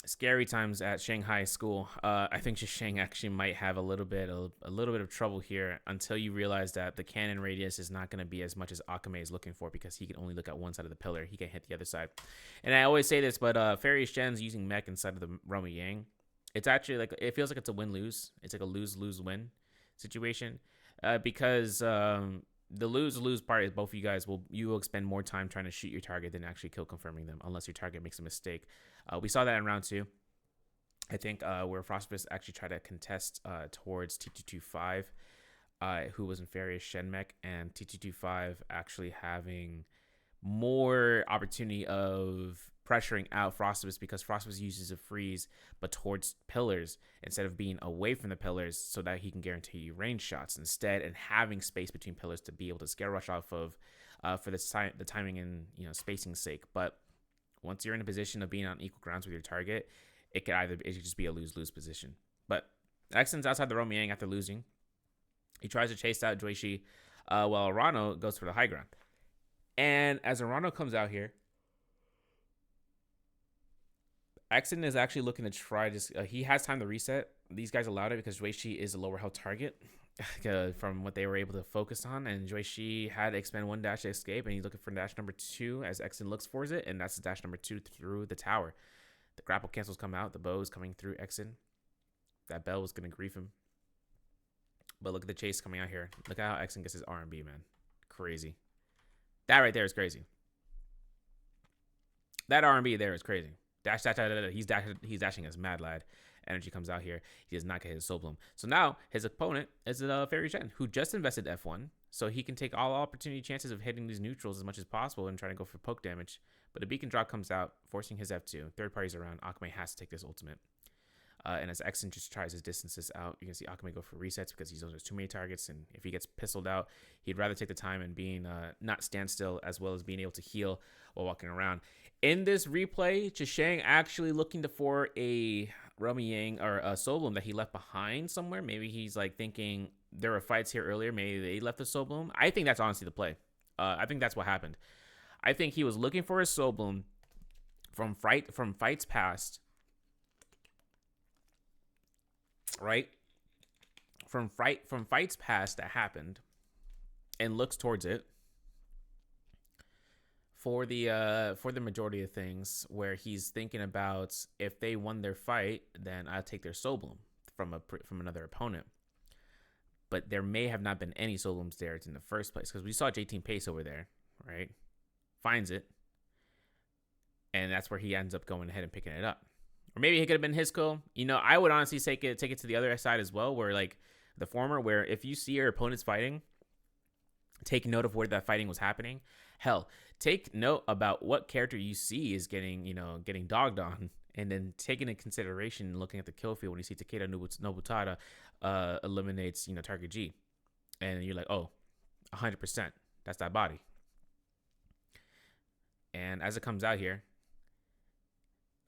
scary times at Shanghai school. I think Shang actually might have a little bit of trouble here until you realize that the cannon radius is not going to be as much as Akame is looking for because he can only look at one side of the pillar. He can't hit the other side. And I always say this, but Fairy Shen's using mech inside of the Roma Yang. It's actually like, it feels like it's a win-lose. It's like a lose-lose-win situation because the lose-lose part is both of you guys will expend more time trying to shoot your target than actually kill confirming them unless your target makes a mistake. We saw that in round 2. I think where Frostbus actually tried to contest towards T225, who was Nefarious Shenmech, and T225 actually having more opportunity of pressuring out Frostbus because Frostbus uses a freeze but towards pillars instead of being away from the pillars so that he can guarantee you range shots instead, and having space between pillars to be able to scare rush off of for the timing and spacing sake. But once you're in a position of being on equal grounds with your target, it could just be a lose-lose position. But Exon's outside the Roma Yang after losing. He tries to chase out Joishi while Arano goes for the high ground. And as Arano comes out here, Exon is actually looking to try this. He has time to reset. These guys allowed it because Joishi is a lower health target from what they were able to focus on. And Joishi had to expend 1 dash to escape, and he's looking for dash number 2 as Exon looks for it. And that's dash number 2 through the tower. The grapple cancels come out. The bow is coming through Exon. That bell was going to grief him. But look at the chase coming out here. Look at how Exon gets his R&B, man. Crazy. That right there is crazy. That R&B there is crazy. Dash, dash, dash, dash. He's dashing as mad lad. Energy comes out here. He does not get his soul bloom. So now his opponent is Fairy Shen, who just invested F1. So he can take all opportunity chances of hitting these neutrals as much as possible and trying to go for poke damage. But a beacon drop comes out, forcing his F2. Third party's around. Akame has to take this ultimate. And as Exon just tries his distances out, you can see Akame go for resets because he knows there's too many targets. And if he gets pistoled out, he'd rather take the time and being not stand still, as well as being able to heal while walking around. In this replay, Chishang actually looking for a Roma Yang or a Soul Bloom that he left behind somewhere. Maybe he's like thinking there were fights here earlier. Maybe they left the Soul Bloom. I think that's honestly the play. I think that's what happened. I think he was looking for a Soul Bloom from fights past. Right? From fights past that happened, and looks towards it for the majority of things, where he's thinking about if they won their fight, then I'll take their Soul Bloom from another opponent. But there may have not been any Soul Blooms there in the first place, because we saw J-Team Pace over there, right? Finds it, and that's where he ends up going ahead and picking it up. Or maybe it could have been his kill. I would honestly take it to the other side as well, where like the former, where if you see your opponents fighting, take note of where that fighting was happening. Hell, take note about what character you see is getting dogged on, and then taking into consideration looking at the kill field when you see Takeda Nobutada eliminates target G, and you're like, oh, 100%, that's that body. And as it comes out here,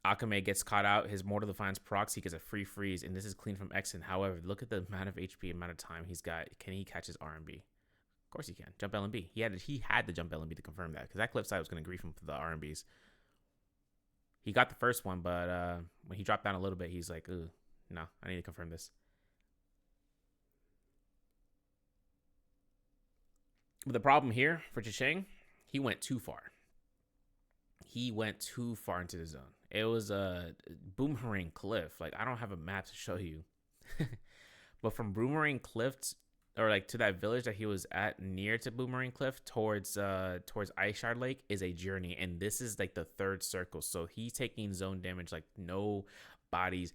Akame gets caught out. His Mortal Defiance procs. He gets a free freeze, and this is clean from Exon. However, look at the amount of HP, amount of time he's got. Can he catch his R&B? Of course he can. Jump LMB. He had to jump LMB to confirm that, because that cliff side was going to grief him for the R&Bs. He got the first one, but when he dropped down a little bit, he's like, ooh, no, I need to confirm this. But the problem here for Chishang, he went too far. He went too far into the zone. It was a Boomerang Cliff. Like, I don't have a map to show you. But from Boomerang Cliff or like to that village that he was at near to Boomerang Cliff towards Ice Shard Lake is a journey. And this is like the third circle. So he's taking zone damage like no bodies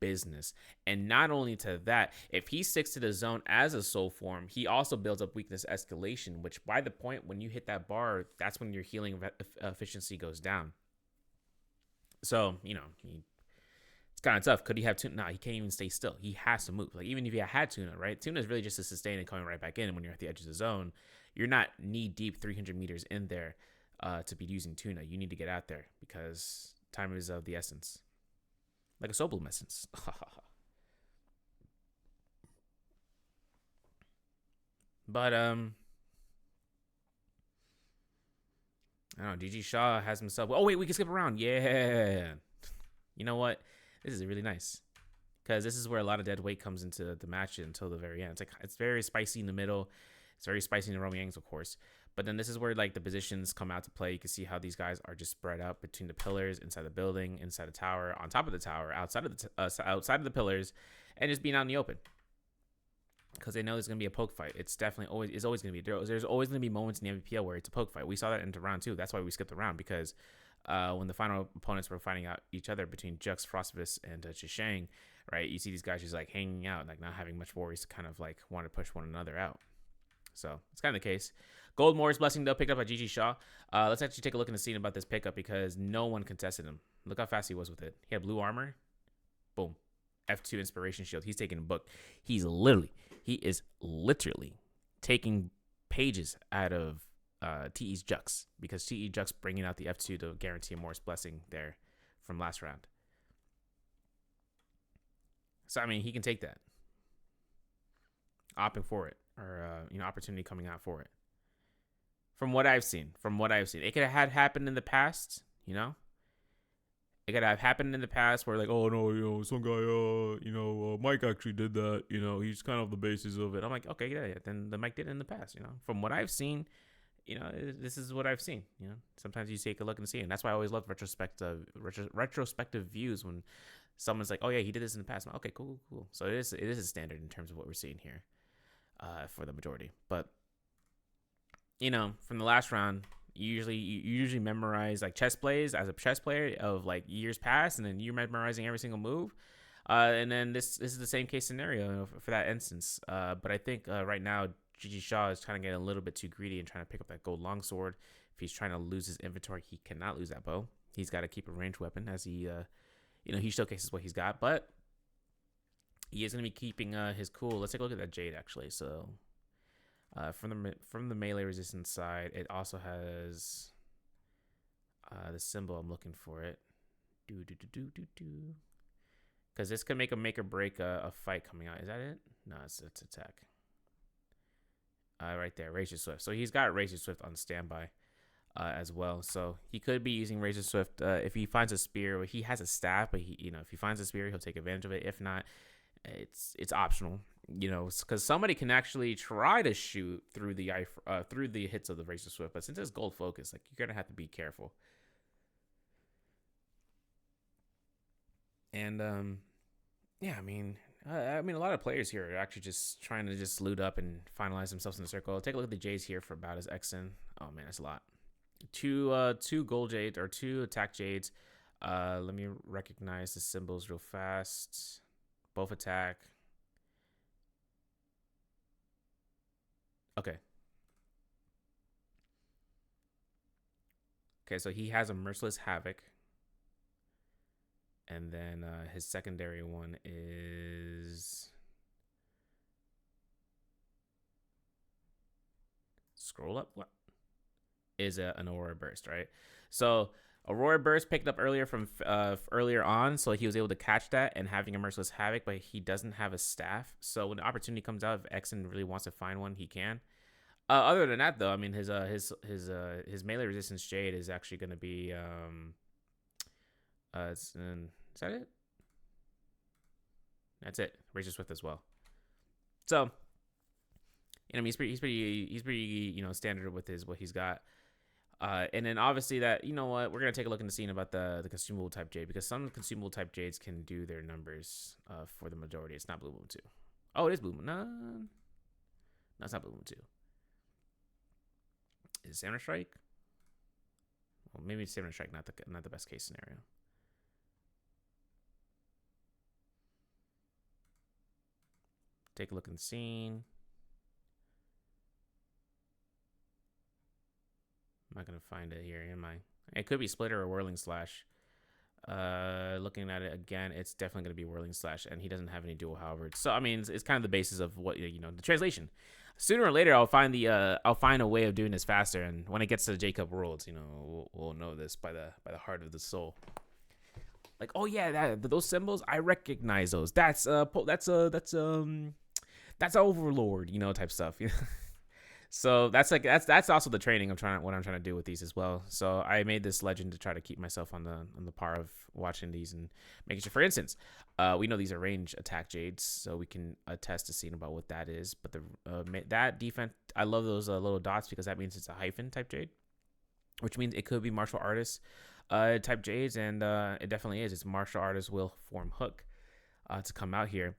business. And not only to that, if he sticks to the zone as a soul form, he also builds up weakness escalation, which by the point when you hit that bar, that's when your healing efficiency goes down. So, it's kind of tough. Could he have tuna? Nah, he can't even stay still. He has to move. Like, even if he had tuna, right? Tuna is really just to sustain and coming right back in. And when you're at the edge of the zone, you're not knee deep 300 meters in there to be using tuna. You need to get out there because time is of the essence. Like a soul bloom essence. But I don't know. GG Shaw has himself. Oh wait, we can skip around. Yeah. You know what? This is really nice because this is where a lot of dead weight comes into the match until the very end. It's very spicy in the middle. It's very spicy in the Romy angles, of course. But then this is where like the positions come out to play. You can see how these guys are just spread out between the pillars, inside the building, inside the tower, on top of the tower, outside of the pillars, and just being out in the open. Because they know there's gonna be a poke fight. It's definitely always gonna be. There's always gonna be moments in the NBPL where it's a poke fight. We saw that into round 2. That's why we skipped the round because when the final opponents were fighting out each other between Jux, Frostvis, and Chishang, right? You see these guys just like hanging out, like not having much worries to kind of like want to push one another out. So it's kind of the case. Gold Morris Blessing, though, picked up by GG Shaw. Let's actually take a look in the scene about this pickup because no one contested him. Look how fast he was with it. He had blue armor. Boom. F2 Inspiration Shield. He's taking a book. He is literally taking pages out of TE's Jux because TE Jux bringing out the F2 to guarantee a Morris Blessing there from last round. So, I mean, he can take that. Opting for it or, opportunity coming out for it. From what I've seen. It could have happened in the past, It could have happened in the past where like, oh no, some guy, Mike actually did that. He's kind of the basis of it. I'm like, okay, yeah. Then the Mike did it in the past. From what I've seen, this is what I've seen. Sometimes you take a look and see, and that's why I always love retrospective views when someone's like, oh yeah, he did this in the past. Like, okay, cool. So it is a standard in terms of what we're seeing here, for the majority. But from the last round. You usually memorize like chess plays as a chess player of like years past, and then you're memorizing every single move. And then this is the same case scenario for that instance. But I think right now GG Shaw is trying to get a little bit too greedy and trying to pick up that gold longsword. If he's trying to lose his inventory, he cannot lose that bow. He's got to keep a ranged weapon as he showcases what he's got. But he is going to be keeping his cool. Let's take a look at that jade actually. So. From the melee resistance side, it also has the symbol. I'm looking for it. Because this could make or break a fight coming out. Is that it? No, it's attack. Right there, Razor Swift. So he's got Razor Swift on standby as well. So he could be using Razor Swift if he finds a spear. He has a staff, but if he finds a spear, he'll take advantage of it. If not, it's optional. Because somebody can actually try to shoot through the hits of the Razor Swift, but since it's gold focus, like you're gonna have to be careful. And yeah, I mean, a lot of players here are actually just trying to just loot up and finalize themselves in the circle. Take a look at the Jades here for about as Exen. Oh man, that's a lot. Two gold jades or 2 attack jades. Let me recognize the symbols real fast. Both attack. Okay. Okay, so he has a Merciless Havoc. And then his secondary one is... Scroll up? What? Is an Aurora Burst, right? So Aurora Burst picked up earlier from earlier on, so he was able to catch that and having a Merciless Havoc, but he doesn't have a staff. So when the opportunity comes out, if Exen really wants to find one, he can. Other than that, though, I mean, his melee resistance jade is actually going to be is that it? That's it. Razor Swift as well. So, he's pretty standard with what he's got. And then obviously that, we're going to take a look in the scene about the consumable type jade, because some consumable type jades can do their numbers for the majority. It's not Blue Moon 2. Oh, it is Blue Moon. No, it's not Blue Moon 2. Is it Samurai Strike? Well, maybe Samurai Strike, not the best case scenario. Take a look and scene. I'm not gonna find it here, am I? It could be Splitter or Whirling Slash. Looking at it again, it's definitely gonna be Whirling Slash, and he doesn't have any dual halberds. So I mean, it's kind of the basis of what the translation. Sooner or later, I'll find a way of doing this faster, and when it gets to the J-Cup Worlds, we'll know this by the heart of the soul. Like, oh yeah, those symbols, I recognize those. That's Overlord, type stuff. So that's also the training what I'm trying to do with these as well. So I made this legend to try to keep myself on the par of watching these and making sure. For instance, we know these are range attack jades, so we can attest to seeing about what that is. But that defense, I love those little dots because that means it's a hyphen type jade, which means it could be martial artist type jades, and it definitely is. It's martial artist will form hook to come out here.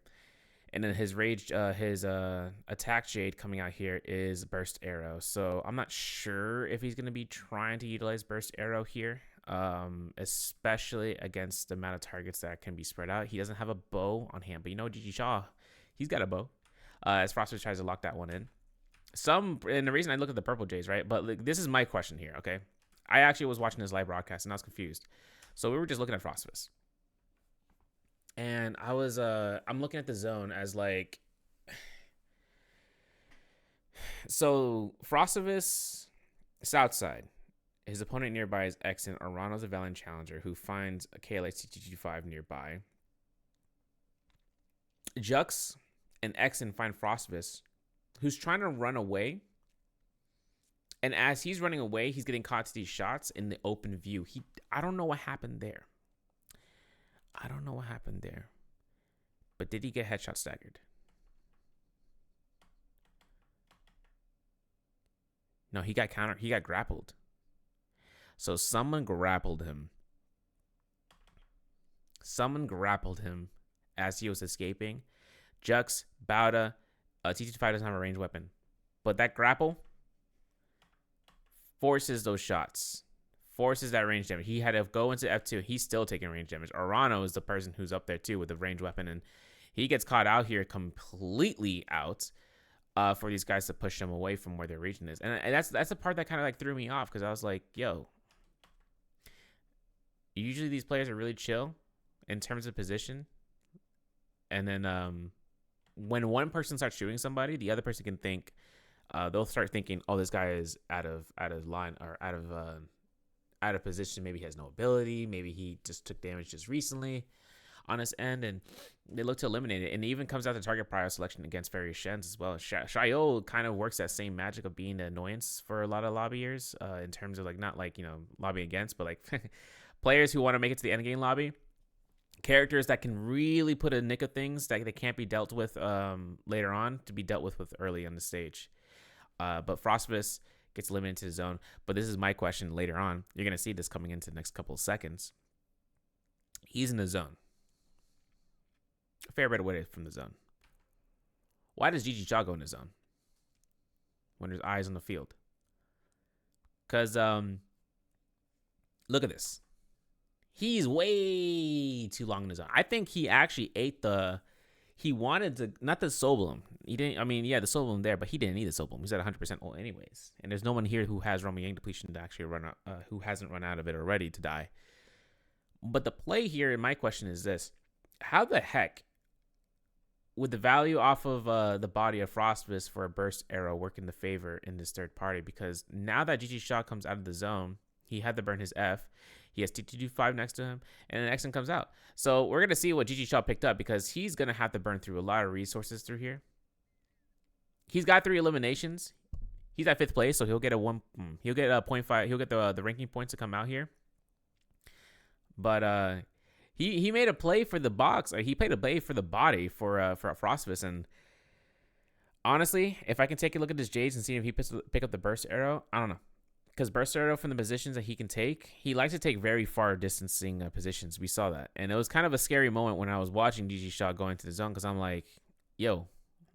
And then his attack jade coming out here is burst arrow. So I'm not sure if he's going to be trying to utilize burst arrow here, especially against the amount of targets that can be spread out. He doesn't have a bow on hand, but Gigi Shaw, he's got a bow. As Frostbus tries to lock that one in. And the reason I look at the purple jays, right? But this is my question here, okay? I actually was watching this live broadcast and I was confused. So we were just looking at Frostbus. And I'm looking at the zone as like, so Frostivus, south side. His opponent nearby is Exen. Arano's a Valiant Challenger who finds a KLH CTG5 nearby. Jux and Exen find Frostivus, who's trying to run away. And as he's running away, he's getting caught to these shots in the open view. I don't know what happened there. But did he get headshot staggered? No, he got grappled. So someone grappled him. As he was escaping. Jux, Bauda, T25 doesn't have a ranged weapon. But that grapple forces those shots. Forces that range damage. He had to go into F2. He's still taking range damage. Arano is the person who's up there too with the range weapon, and he gets caught out here completely out for these guys to push him away from where their region is. And that's the part that kind of like threw me off because I was like, yo, usually these players are really chill in terms of position. And then when one person starts shooting somebody, the other person can think, they'll start thinking, oh, this guy is out of line or out of position. Maybe he has no ability. Maybe he just took damage just recently on his end, and they look to eliminate it. And it even comes out to target prior selection against various Shens as well. Shayo kind of works that same magic of being the annoyance for a lot of lobbyers in terms of like not like lobby against, but like players who want to make it to the end game lobby. Characters that can really put a nick of things that they can't be dealt with later on to be dealt with early on the stage. But Frostbus gets eliminated to the zone. But this is my question later on. You're going to see this coming into the next couple of seconds. He's in the zone. A fair bit away from the zone. Why does Gigi Shaw go in the zone when there's eyes on the field? Because look at this. He's way too long in the zone. I think he actually ate he wanted to, not the Soul Bloom. He didn't, I mean, yeah, the Soul Bloom there, but he didn't need the Soul Bloom. He's at 100% ult anyways. And there's no one here who has Roman Yang depletion to actually run out, who hasn't run out of it already to die. But the play here, and my question is this. How the heck would the value off of the body of Frostbus for a burst arrow work in the favor in this third party? Because now that Gigi Shaw comes out of the zone, he had to burn his F. He has T225 next to him, and then Exen comes out. So we're going to see what Gigi Shaw picked up because he's going to have to burn through a lot of resources through here. He's got 3 eliminations. He's at 5th place, so he'll get a 0.5. He'll get the ranking points to come out here. But he made a play for the box. He played a play for the body for Frostbus, and honestly, if I can take a look at his Jades and see if he pick up the burst arrow, I don't know. Because burst arrow from the positions that he can take, he likes to take very far distancing positions. We saw that. And it was kind of a scary moment when I was watching Gigi Shaw go into the zone because I'm like, yo,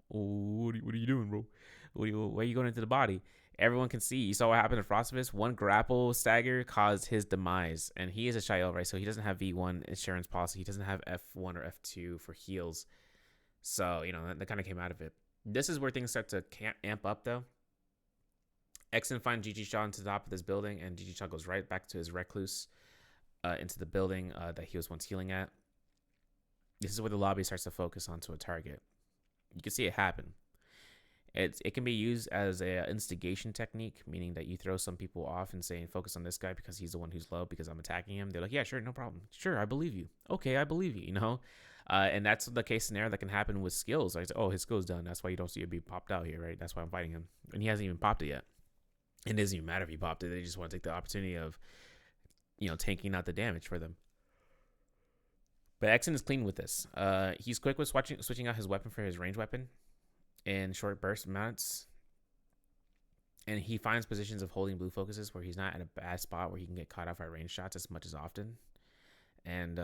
what are you doing, bro? Why are you going into the body? Everyone can see. You saw what happened to Frostbus. One grapple stagger caused his demise. And he is a Shael, right? So he doesn't have V1 insurance policy. He doesn't have F1 or F2 for heals. So, that kind of came out of it. This is where things start to amp up, though. Exon finds Gigi Shaw into the top of this building, and Gigi Shaw goes right back to his recluse into the building that he was once healing at. This is where the lobby starts to focus onto a target. You can see it happen. It can be used as a instigation technique, meaning that you throw some people off and saying, focus on this guy because he's the one who's low because I'm attacking him. They're like, yeah, sure, no problem. Sure, I believe you. Okay, I believe you, And that's the case scenario that can happen with skills. Like, oh, his skill's done. That's why you don't see it be popped out here, right? That's why I'm fighting him. And he hasn't even popped it yet. It doesn't even matter if he popped it. They just want to take the opportunity of, tanking out the damage for them. But Exon is clean with this. He's quick with switching out his weapon for his range weapon in short burst mounts. And he finds positions of holding blue focuses where he's not at a bad spot where he can get caught off by range shots as much as often. And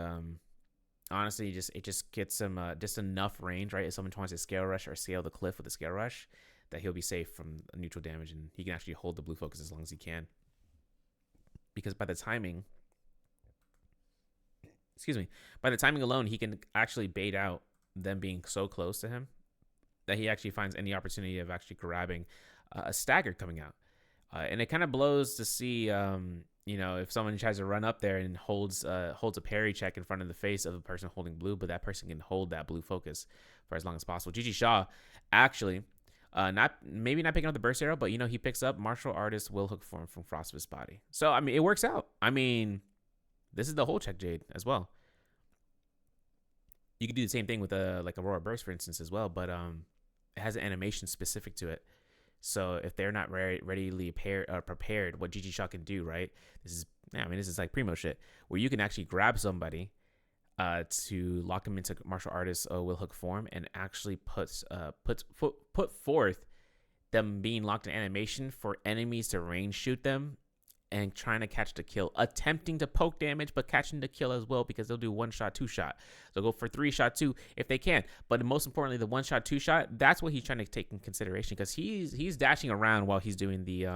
honestly, it just gets him just enough range, right? If someone wants to scale rush or scale the cliff with a scale rush, that he'll be safe from neutral damage, and he can actually hold the blue focus as long as he can. Because by the timing alone, he can actually bait out them being so close to him that he actually finds any opportunity of actually grabbing a stagger coming out. And it kind of blows to see, if someone tries to run up there and holds a parry check in front of the face of the person holding blue, but that person can hold that blue focus for as long as possible. Gigi Shaw actually, not picking up the burst arrow, but he picks up martial artist will hook form from Frostfist body. So I mean, it works out. I mean, this is the whole check Jade as well. You could do the same thing with like Aurora Burst, for instance, as well, but it has an animation specific to it. So if they're not readily prepared, what Gigi Shaw can do, right? This is like primo shit, where you can actually grab somebody to lock them into martial artist will hook form and actually put forth them being locked in animation for enemies to range shoot them and trying to catch the kill, attempting to poke damage, but catching the kill as well, because they'll do 1-shot, 2-shot. They'll go for 3-shot, 2 if they can. But most importantly, the 1-shot, 2-shot, that's what he's trying to take in consideration, because he's dashing around while he's doing the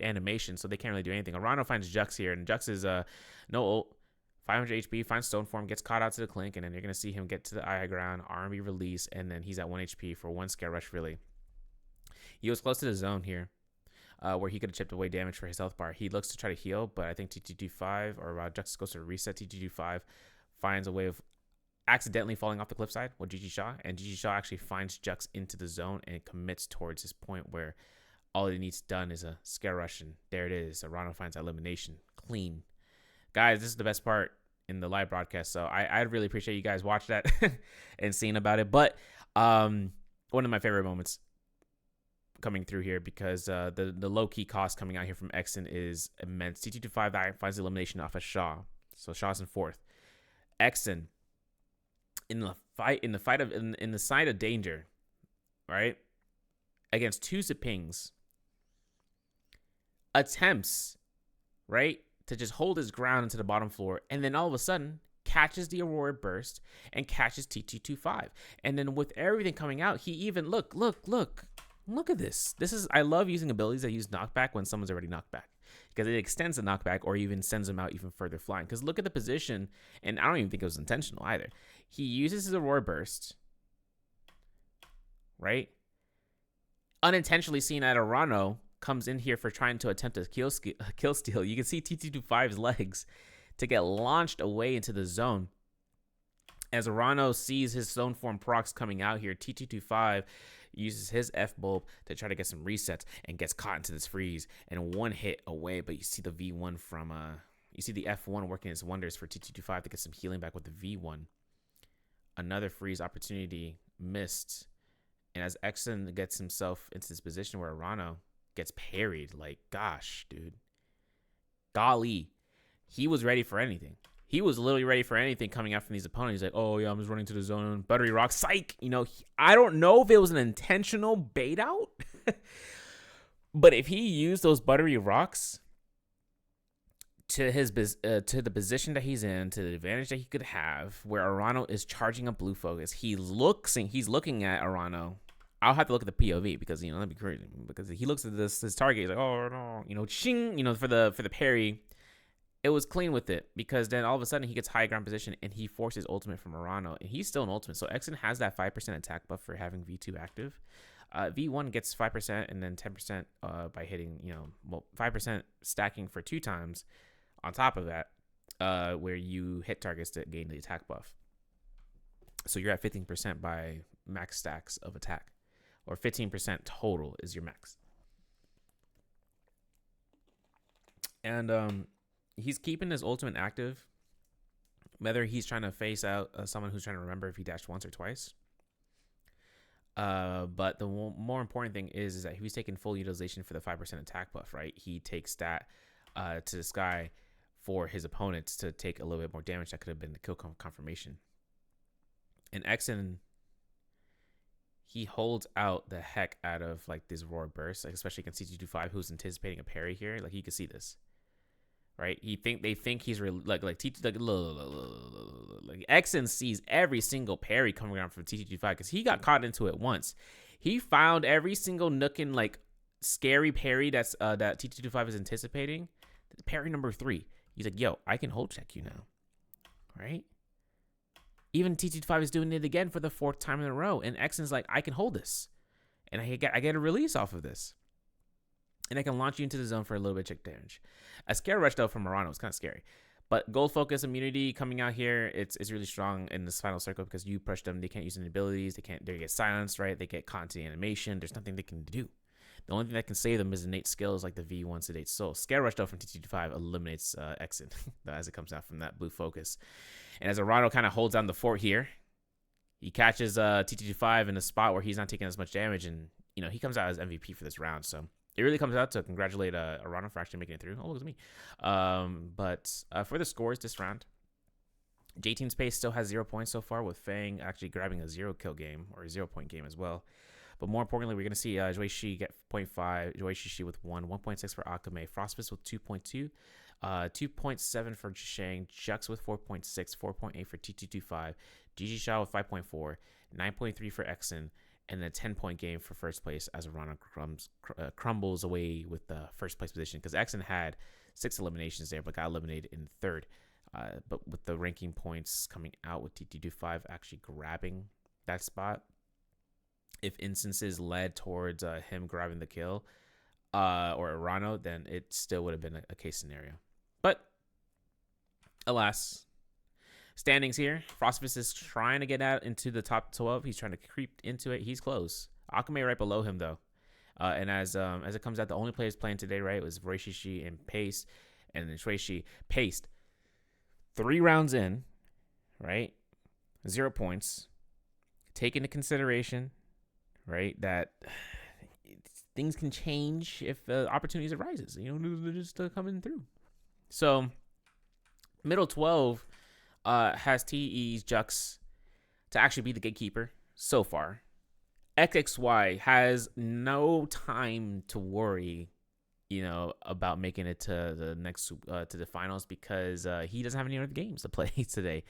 animation, so they can't really do anything. Arano finds Jux here, and Jux is no ult, 500 HP, finds stone form, gets caught out to the clink, and then you're going to see him get to the eye ground, RMB release, and then he's at 1 HP for 1 scare rush, really. He was close to the zone here. Where he could have chipped away damage for his health bar. He looks to try to heal, but I think TTD5 or Jux goes to reset. TTD5 finds a way of accidentally falling off the cliffside with Gigi Shaw, and Gigi Shaw actually finds Jux into the zone and commits towards his point where all he needs done is a scare rush, and there it is. Arano finds elimination. Clean. Guys, this is the best part in the live broadcast, so I really appreciate you guys watch that and seeing about it. But one of my favorite moments coming through here, because the low-key cost coming out here from Exon is immense. TT25 finds the elimination off of Shaw, so Shaw's in 4th. Exon in the side of danger, right, against 2 Sepings, attempts, right, to just hold his ground into the bottom floor, and then all of a sudden catches the Aurora Burst and catches TT25, and then with everything coming out, he even look at this. I love using abilities that use knockback when someone's already knocked back, because it extends the knockback or even sends them out even further flying. Because look at the position, and I don't even think it was intentional either. He uses his Aurora Burst, right? Unintentionally seeing that Arano comes in here for trying to attempt a kill steal. You can see TT25's legs to get launched away into the zone. As Arano sees his zone form procs coming out here, TT25 uses his F-bulb to try to get some resets and gets caught into this freeze and 1 hit away. But you see the V1 from you see the F1 working its wonders for TT25 to get some healing back with the V1. Another freeze opportunity missed, and as Exon gets himself into this position where Arano gets parried, like, gosh, dude, golly, he was ready for anything. He was literally ready for anything coming out from these opponents. He's like, oh, yeah, I'm just running to the zone. Buttery rock, psych. I don't know if it was an intentional bait out. But if he used those buttery rocks to the position that he's in, to the advantage that he could have, where Arano is charging up blue focus, he's looking at Arano. I'll have to look at the POV because, that'd be crazy. Because he looks at his target. He's like, oh, no, ching, for the parry. it was clean with it because then all of a sudden he gets high ground position and he forces ultimate from Murano, and he's still an ultimate. So Exen has that 5% attack buff for having V2 active. V1 gets 5% and then 10% by hitting, 5% stacking for 2 times on top of that, where you hit targets to gain the attack buff. So you're at 15% by max stacks of attack, or 15% total is your max. And he's keeping his ultimate active, whether he's trying to face out someone who's trying to remember if he dashed once or twice. But the more important thing is that he's taking full utilization for the 5% attack buff, right? He takes that to the sky for his opponents to take a little bit more damage. That could have been the kill confirmation. And Exen, he holds out the heck out of like these roar bursts, like especially against T225, who's anticipating a parry here. Like you can see this, right? They think he's like Exen sees every single parry coming around from T225 because he got caught into it once. He found every single nook and like scary parry that T225 is anticipating. Parry number 3. He's like, yo, I can hold check you now, right? Even T225 is doing it again for the 4th time in a row. And Exen's like, I can hold this. And I get a release off of this. And I can launch you into the zone for a little bit of check damage. A scare rush, though, from Murano is kind of scary. But gold focus immunity coming out here, it's really strong in this final circle because you push them. They can't use any abilities. They get silenced, right? They get constant animation. There's nothing they can do. The only thing that can save them is innate skills like the V1 Sedate Soul. Scare Rush, though, from T225 eliminates Exen as it comes out from that blue focus. And as Arano kind of holds down the fort here, he catches T225 in a spot where he's not taking as much damage, and he comes out as MVP for this round. So it really comes out to congratulate Arano for actually making it through. Oh, look at me. But for the scores this round, J-Team's Pace still has 0 points so far, with Fang actually grabbing a 0-kill game or a 0-point game as well. But more importantly, we're going to see Joishi get 0.5, Joishi with 1.6 for Akame, Frostfist with 2.2, 2.7 for Shang, Jux with 4.6, 4.8 for T225, Gigi Shaw with 5.4, 9.3 for Exen, and a 10-point game for first place as Arana crumbles away with the first place position because Exen had 6 eliminations there but got eliminated in 3rd. But with the ranking points coming out with T225 actually grabbing that spot, if instances led towards him grabbing the kill or Arano, then it still would have been a case scenario. But alas, standings here, Frostfist is trying to get out into the top 12. He's trying to creep into it. He's close. Akame right below him though. And as it comes out, the only players playing today, right, was Roishishi and Pace. And then Shuichi paced 3 rounds in, right? 0 points. Take into consideration, right, that things can change if opportunities arises. They're just coming through. So middle 12 has TE's Jux to actually be the gatekeeper so far. XXY has no time to worry, about making it to the next to the finals because he doesn't have any other games to play today.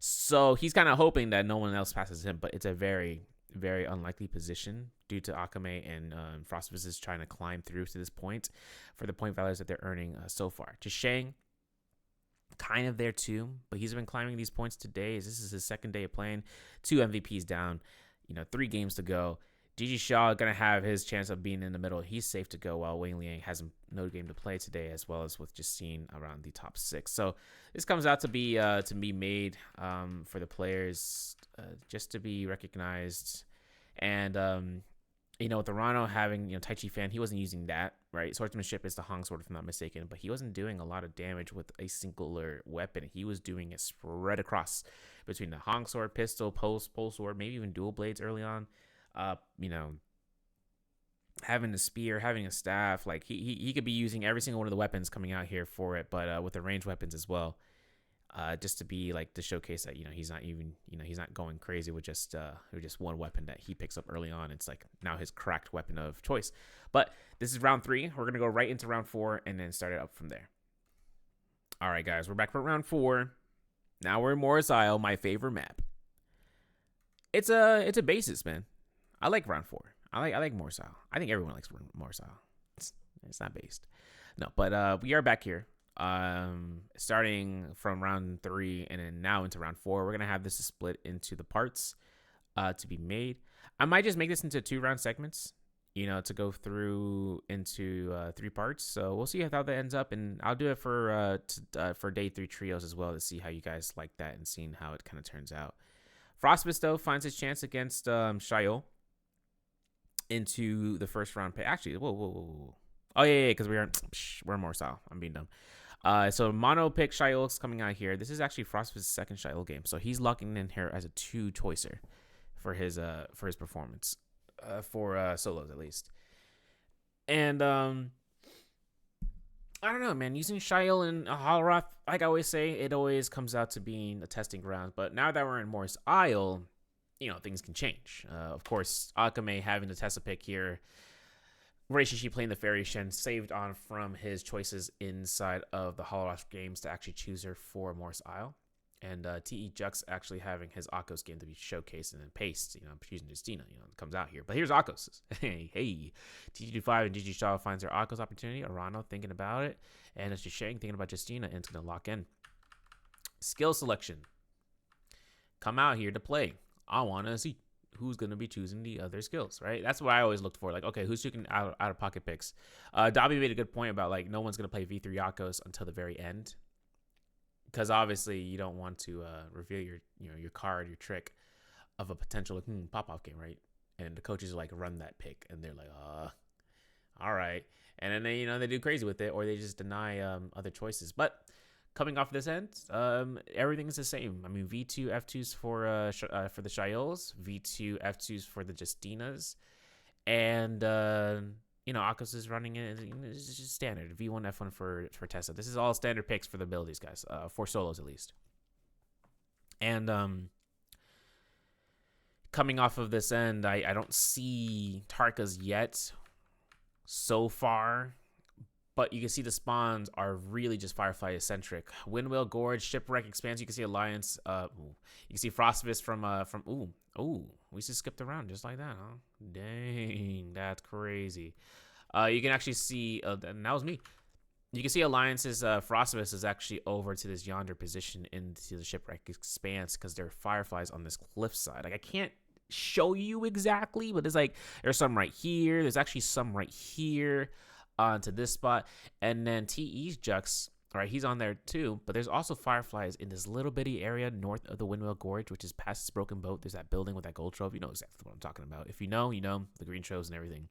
So he's kind of hoping that no one else passes him, but it's a very, very unlikely position due to Akame and Frostfist is trying to climb through to this point for the point values that they're earning so far. To Shang, kind of there too, but he's been climbing these points today. This is his 2nd day of playing. 2 MVPs down, 3 games to go. Gigi Shaw gonna have his chance of being in the middle. He's safe to go while Wang Liang has no game to play today, as well as with just seeing around the top 6. So this comes out to be made for the players just to be recognized. And with Arano having Tai Chi Fan, he wasn't using that, right? Swordsmanship is the Hong sword if I'm not mistaken, but he wasn't doing a lot of damage with a singular weapon. He was doing it spread across between the Hong sword, pistol, pole sword, maybe even dual blades early on. Having a spear, having a staff, like he could be using every single one of the weapons coming out here for it, but with the ranged weapons as well, just to be like to showcase that he's not even he's not going crazy with just one weapon that he picks up early on. It's like now his cracked weapon of choice. But this is round 3. We're gonna go right into round 4 and then start it up from there. All right, guys, we're back for round 4. Now we're in Morris Isle, my favorite map. It's a basis, man. I like round 4. I like Morris Isle. I think everyone likes Morris Isle. It's not based. No, but we are back here. Starting from round 3 and then now into round 4, we're gonna have this split into the parts to be made. I might just make this into 2-round segments, to go through into 3 parts. So we'll see how that ends up, and I'll do it for day 3 trios as well to see how you guys like that and seeing how it kind of turns out. Frostbus though finds his chance against Shayo into the first round pick. Actually, whoa. Oh yeah, because we're more style. I'm being dumb. So mono pick Shaiol's coming out here. This is actually Frostbus' second Shaiol game, so he's locking in here as a 2-choicer for his performance, for solos at least. And I don't know, man. Using Shaiol and Halroth, like I always say, it always comes out to being a testing ground. But now that we're in Morris Isle, things can change. Of course, Akame having to test a pick here. Reishishi playing the Fairy Shen saved on from his choices inside of the Halroth games to actually choose her for Morris Isle. And T.E. Jux actually having his Akos game to be showcased and then paced, choosing Justina, comes out here. But here's Akos. hey, TG25 and Gigi Shaw finds their Akos opportunity. Arano thinking about it. And it's Shang thinking about Justina, and it's going to lock in. Skill selection. Come out here to play. I want to see who's going to be choosing the other skills, right? That's what I always looked for. Like, okay, who's taking out-of-pocket picks? Dobby made a good point about, like, no one's going to play V3 Akos until the very end. Because obviously you don't want to reveal your card, your trick of a potential pop-off game, right? And the coaches are like, run that pick, and they're like, all right. And then they do crazy with it, or they just deny other choices. But coming off this end, everything is the same. I mean, V2 F2s for the Shaiols, V2 F2s for the Justinas, and Akos is running it. It's just standard. V1, F1 for Tessa. This is all standard picks for the abilities, guys. For solos, at least. And coming off of this end, I don't see Tarkas yet so far. But you can see the spawns are really just Firefly-eccentric. Windwheel, Gorge, Shipwreck, Expanse. You can see Alliance. You can see Frostbus from. We just skipped around just like that, huh? Dang, that's crazy. You can actually see, and that was me. You can see Alliance's Frostbus is actually over to this yonder position into the Shipwreck Expanse because there are Fireflies on this cliffside. Like, I can't show you exactly, but there's some right here. There's actually some right here. To this spot, and then T.E.'s Jux, right, he's on there too, but there's also Fireflies in this little bitty area north of the Windwheel Gorge, which is past this broken boat. There's that building with that gold trove. You know exactly what I'm talking about. If you know, the green troves and everything.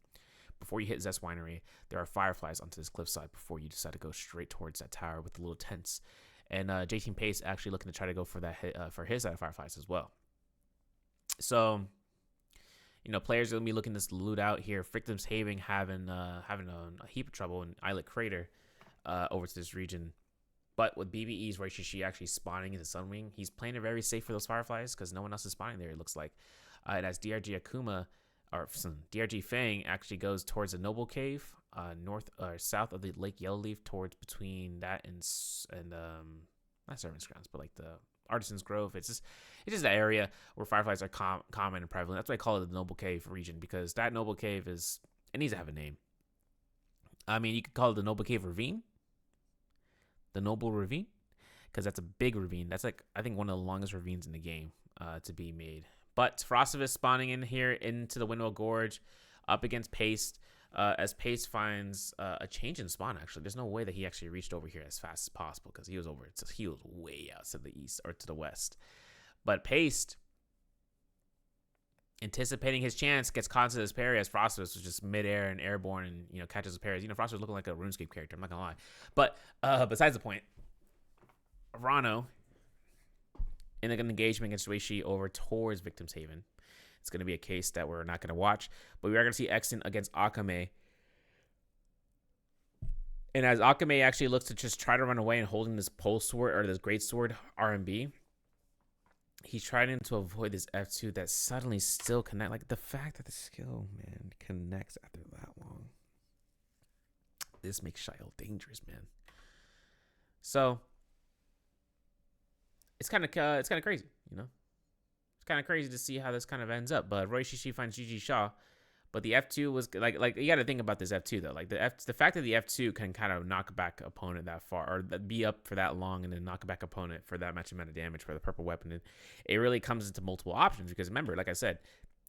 Before you hit Zest Winery, there are Fireflies onto this cliffside before you decide to go straight towards that tower with the little tents. And J-Team Pace actually looking to try to go for that hit, for his side of Fireflies as well. So players are going to be looking to loot out here. Victims Haven having a heap of trouble in Islet Crater over to this region. But with BBE's Reishishi actually spawning in the Sunwing, he's playing it very safe for those Fireflies because no one else is spawning there, it looks like. And as DRG Akuma, or DRG Fang actually goes towards the Noble Cave, north or south of the Lake Yellowleaf, towards between that and not Servants Grounds, but like the Artisan's Grove. It's just that area where Fireflies are common and prevalent. That's why I call it the Noble Cave region, because that Noble Cave it needs to have a name. I mean, you could call it the Noble Cave Ravine, the Noble Ravine, because that's a big ravine. That's like, I think, one of the longest ravines in the game to be made. But Frostivus spawning in here into the Windwheel Gorge up against Paste, as Paste finds a change in spawn. Actually, there's no way that he actually reached over here as fast as possible because he was way out to the east or to the west. But Paste, anticipating his chance, gets caught into this parry as Frostivus was just midair and airborne and catches his parries. Frostivus looking like a RuneScape character, I'm not gonna lie. But besides the point, Rano in an engagement against Reishi over towards Victims Haven. It's going to be a case that we're not going to watch, but we are going to see Exton against Akame. And as Akame actually looks to just try to run away and holding this pole sword or this great sword RMB, he's trying to avoid this F2 that suddenly still connect. Like, the fact that the skill, man, connects after that long. This makes Shaiol dangerous, man. So it's kind of crazy, It's kind of crazy to see how this kind of ends up. But Roy Shishi finds Gigi Shaw But the F2 was like you got to think about this F2 though. Like the fact that the F2 can kind of knock back opponent that far, or be up for that long and then knock back opponent for that much amount of damage for the purple weapon, it really comes into multiple options. Because remember, like I said,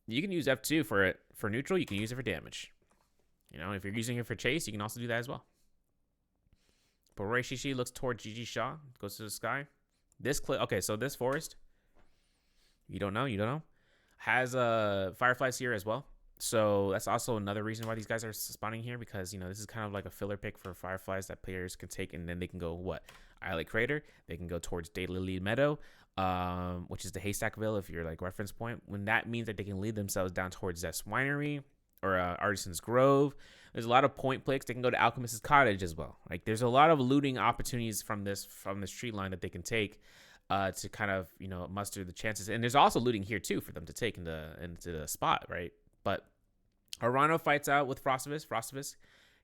you can use F2 for neutral. You can use it for damage. You know, if you're using it for chase, you can also do that as well. But Roy Shishi looks towards Gigi Shaw, goes to the sky. Okay, so this forest, you don't know, has fireflies here as well. So that's also another reason why these guys are spawning here, because, you know, this is kind of like a filler pick for fireflies that players can take, and then they can go what? Islet Crater. They can go towards Daylily Meadow, which is the Haystackville if you're like reference point. When that means that they can lead themselves down towards Zest Winery or Artisan's Grove. There's a lot of point clicks. They can go to Alchemist's Cottage as well. Like there's a lot of looting opportunities from this tree line that they can take to kind of, you know, muster the chances. And there's also looting here too for them to take into the spot, right? But Arano fights out with Frostivus. Frostivus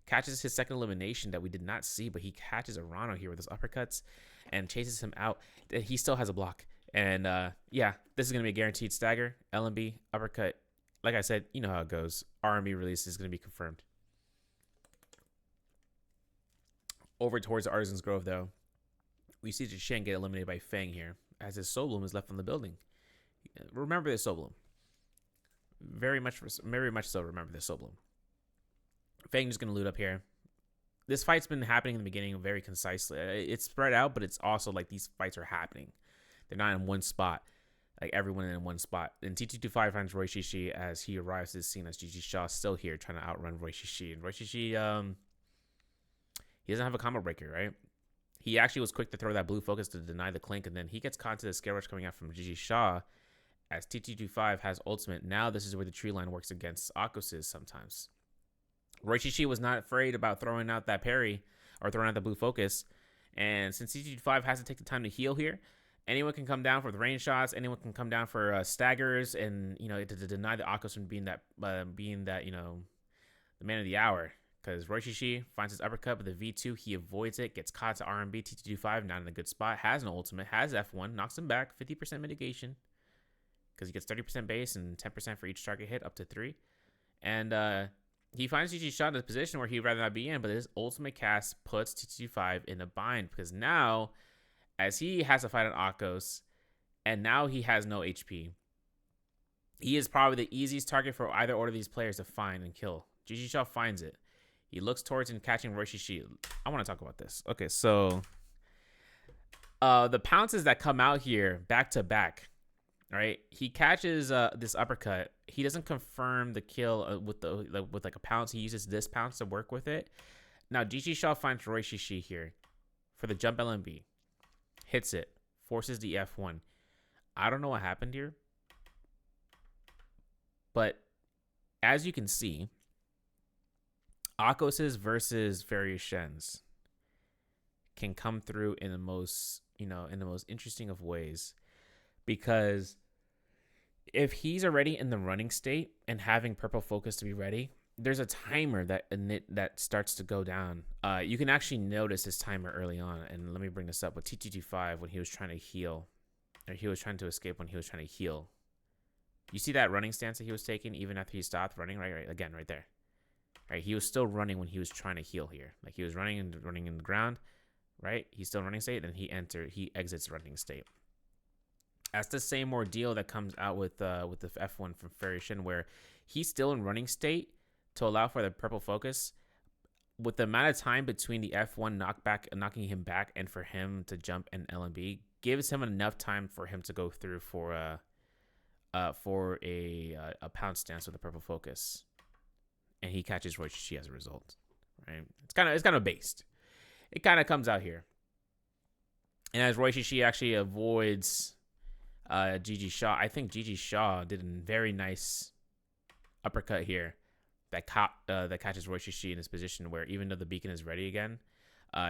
catches his second elimination that we did not see, but he catches Arano here with his uppercuts and chases him out. He still has a block. And yeah, this is going to be a guaranteed stagger. LMB, uppercut. Like I said, you know how it goes. R&B release is going to be confirmed. Over towards Artisan's Grove, though, we see Shen get eliminated by Fang here, as his Soul Bloom is left on the building. Remember this Soul Bloom. Very much so remember this Soul Bloom. Fang is going to loot up here. This fight's been happening in the beginning very concisely. It's spread out, but it's also like these fights are happening. They're not in one spot. Like everyone in one spot. And T225 finds Roy Shishi as he arrives to the scene as Gigi Shaw still here trying to outrun Roy Shishi. And Roy Shishi, he doesn't have a combo breaker, right? He actually was quick to throw that blue focus to deny the clink, and then he gets caught into the scale rush coming out from Gigi Shaw as T225 has ultimate. Now this is where the tree line works against Akos's sometimes. Roy Shishi was not afraid about throwing out that parry or throwing out the blue focus. And since T225 has to take the time to heal here, anyone can come down for the range shots. Anyone can come down for staggers, and you know, to deny the Akos from being that you know, the man of the hour. Because Roy Shishi finds his uppercut with a V2, he avoids it, gets caught to R&B. T225 not in a good spot, has an ultimate, has F1, knocks him back, 50% mitigation, because he gets 30% base and 10% for each target hit, up to 3. And he finds Gigi Shaw in a position where he'd rather not be in, but his ultimate cast puts T225 in a bind, because now, as he has to fight an Akos, and now he has no HP, he is probably the easiest target for either order of these players to find and kill. Gigi Shaw finds it. He looks towards and catching Roy Shishi. I want to talk about this. Okay, so the pounces that come out here back to back, right? He catches this uppercut. He doesn't confirm the kill with like a pounce. He uses this pounce to work with it. Now Gigi Shaw finds Roy Shishi here for the jump LMB. Hits it, forces the F1. I don't know what happened here, but as you can see, Akos's versus various Shens can come through in the most, interesting of ways, because if he's already in the running state and having purple focus to be ready, there's a timer that starts to go down. You can actually notice his timer early on, and let me bring this up with T225 when he was trying to heal, or he was trying to escape when he was trying to heal. You see that running stance that he was taking even after he stopped running, right again, right there. Right, he was still running when he was trying to heal here. Like he was running in the ground, right? He's still running state, then he exits running state. That's the same ordeal that comes out with the F1 from Fairy Shin, where he's still in running state to allow for the purple focus. With the amount of time between the F1 knocking him back and for him to jump and LMB, gives him enough time for him to go through for a pound stance with the purple focus. And he catches Roy Shishi as a result, right? It's kind of based. It kind of comes out here, and as Roy Shishi actually avoids Gigi Shaw, I think Gigi Shaw did a very nice uppercut here that catches Roy Shishi in his position where even though the beacon is ready again,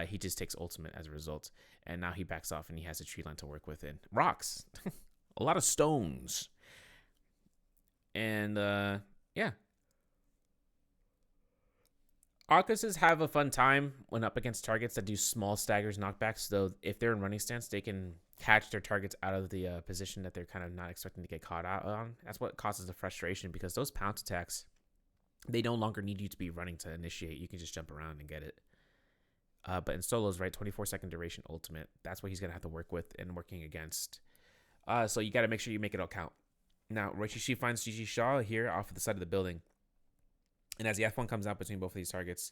he just takes ultimate as a result, and now he backs off and he has a tree line to work with. And rocks, a lot of stones, and yeah. Akos's have a fun time when up against targets that do small staggers knockbacks, though if they're in running stance, they can catch their targets out of the position that they're kind of not expecting to get caught out on. That's what causes the frustration, because those pounce attacks they no longer need you to be running to initiate. You can just jump around and get it. But in solos, right, 24-second duration ultimate, that's what he's going to have to work with and working against. So you got to make sure you make it all count. Now, Roishishi finds Gigi Shaw here off of the side of the building. And as the F1 comes out between both of these targets,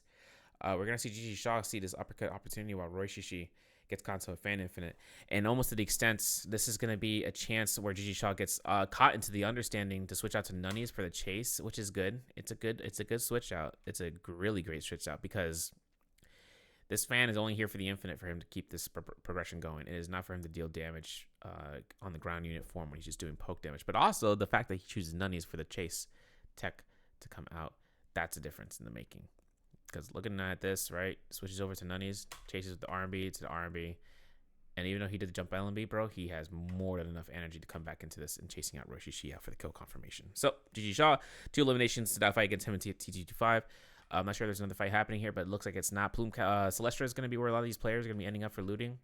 we're going to see Gigi Shaw see this uppercut opportunity while Roishishi gets caught into a fan infinite. And almost to the extent, this is going to be a chance where Gigi Shaw gets caught into the understanding to switch out to Nunnies for the chase, which is good. It's a good switch out. It's a really great switch out because this fan is only here for the infinite for him to keep this progression going. It is not for him to deal damage on the ground unit form when he's just doing poke damage. But also the fact that he chooses Nunnies for the chase tech to come out, that's a difference in the making. Because looking at this, right, switches over to Nunnies, chases with the R&B to the R&B. And even though he did the jump LMB, bro, he has more than enough energy to come back into this and chasing out Roshi Shia for the kill confirmation. So, Gigi Shaw, 2 eliminations to that fight against him in TT25. I'm not sure there's another fight happening here, but it looks like it's not. Celestra is going to be where a lot of these players are going to be ending up for looting.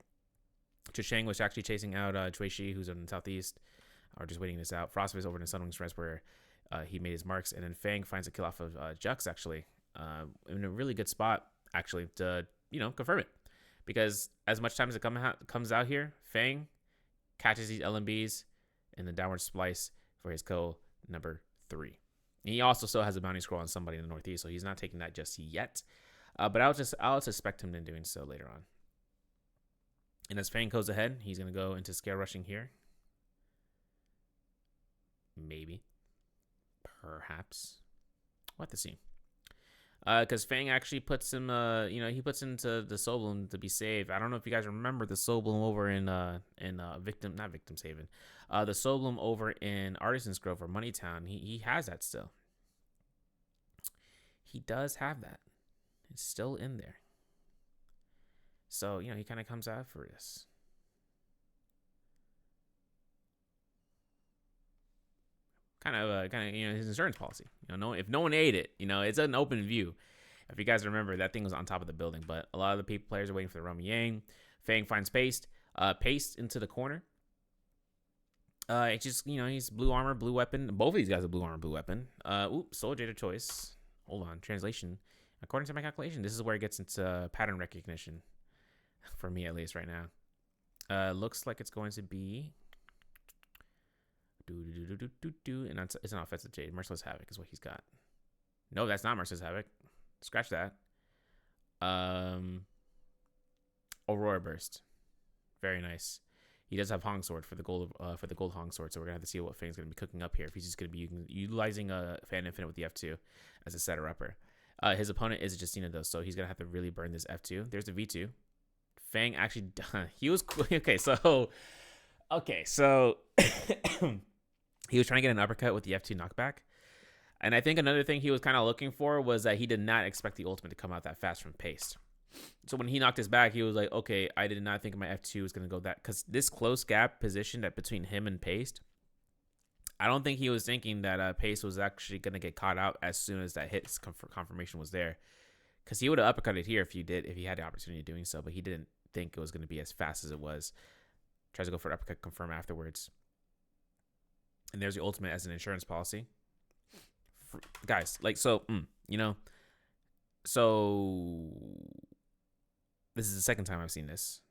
Chishang was actually chasing out Chui Shi, who's in the southeast, or just waiting this out. Frostbite is over in Sunwing Stress where he made his marks. And then Fang finds a kill off of Jux, actually, in a really good spot, actually, to, confirm it. Because as much time as it comes out here, Fang catches these LMBs in the downward splice for his kill number 3. He also still has a bounty scroll on somebody in the northeast, so he's not taking that just yet. But I'll suspect him in doing so later on. And as Fang goes ahead, he's going to go into scale rushing here. Maybe. Perhaps. We'll have to see. Because Fang actually puts him, he puts into the Soul Bloom to be saved. I don't know if you guys remember the Soul Bloom over in Victim's Haven. The Soul Bloom over in Artisan's Grove or Moneytown. He has that still. He does have that. It's still in there. So, he kind of comes out for this. Kind of, his insurance policy. If no one ate it, it's an open view. If you guys remember, that thing was on top of the building. But a lot of the players are waiting for the Romy Yang. Fang finds Paste. Paste into the corner. It's just, he's blue armor, blue weapon. Both of these guys are blue armor, blue weapon. Soul Jada choice. Hold on. Translation. According to my calculation, this is where it gets into pattern recognition. For me, at least, right now. Looks like it's going to be... And it's an offensive Jade. Merciless Havoc is what he's got. No, that's not Merciless Havoc. Scratch that. Aurora Burst. Very nice. He does have Hong Sword for the gold Hong Sword, so we're gonna have to see what Fang's gonna be cooking up here. If he's just gonna be utilizing a Fan Infinite with the F2 as a setter upper. His opponent is Justina though, so he's gonna have to really burn this F2. There's the V2. Fang actually he was okay. So he was trying to get an uppercut with the F2 knockback. And I think another thing he was kind of looking for was that he did not expect the ultimate to come out that fast from Paste. So when he knocked his back, he was like, okay, I did not think my F2 was going to go that. Because this close gap position that between him and Paste, I don't think he was thinking that Paste was actually going to get caught out as soon as that hit confirmation was there. Because he would have uppercutted here if he had the opportunity of doing so. But he didn't think it was going to be as fast as it was. Tries to go for an uppercut confirm afterwards. And there's the ultimate as an insurance policy. Guys, so this is the second time I've seen this.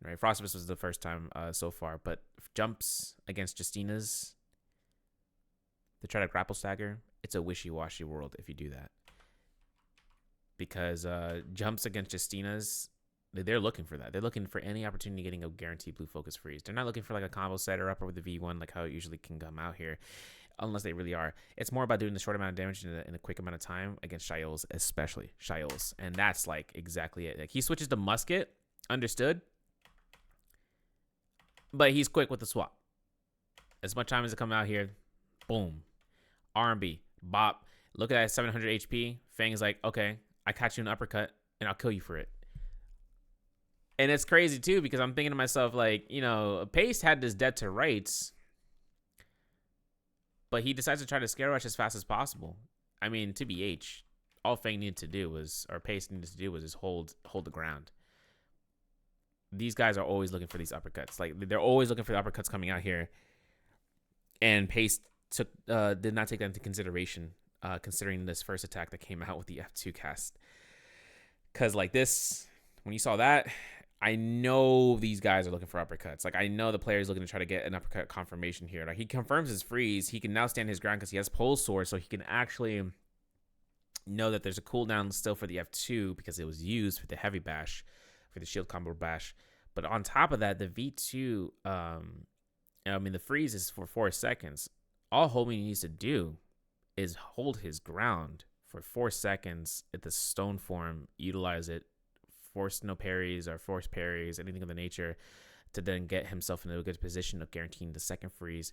Right? Frostbus was the first time so far, but jumps against Justina's to try to grapple stagger, it's a wishy-washy world if you do that. Because jumps against Justina's, they're looking for that. They're looking for any opportunity getting a guaranteed blue focus freeze. They're not looking for like a combo setter up or with the V1 like how it usually can come out here, unless they really are. It's more about doing the short amount of damage in a quick amount of time against Shiols, especially Shiols. And that's like exactly it. Like he switches to musket, understood, but he's quick with the swap. As much time as it come out here, boom, R&B, bop. Look at that 700 HP. Fang is like, okay, I catch you an uppercut and I'll kill you for it. And it's crazy, too, because I'm thinking to myself, like, Pace had this dead to rights, but he decides to try to scare rush as fast as possible. I mean, to BH, all Fang needed to do was, or Pace needed to do was just hold the ground. These guys are always looking for these uppercuts. Like, they're always looking for the uppercuts coming out here. And Pace did not take that into consideration considering this first attack that came out with the F2 cast. Because like this, when you saw that, I know these guys are looking for uppercuts. Like I know the player is looking to try to get an uppercut confirmation here. Like he confirms his freeze. He can now stand his ground because he has pole sword, so he can actually know that there's a cooldown still for the F2 because it was used for the heavy bash, for the shield combo bash. But on top of that, the V2, the freeze is for 4 seconds. All homie needs to do is hold his ground for 4 seconds at the stone form, utilize it, force no parries or force parries, anything of the nature, to then get himself into a good position of guaranteeing the second freeze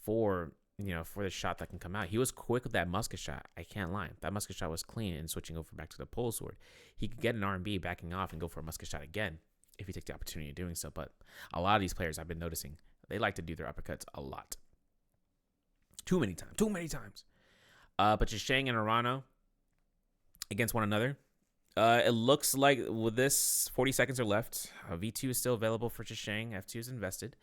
for the shot that can come out. He was quick with that musket shot. I can't lie. That musket shot was clean, and switching over back to the pole sword. He could get an R&B backing off and go for a musket shot again if he takes the opportunity of doing so. But a lot of these players I've been noticing, they like to do their uppercuts a lot. Too many times. But Chishang and Arano against one another. It looks like with this, 40 seconds are left. V2 is still available for Chishang. F2 is invested.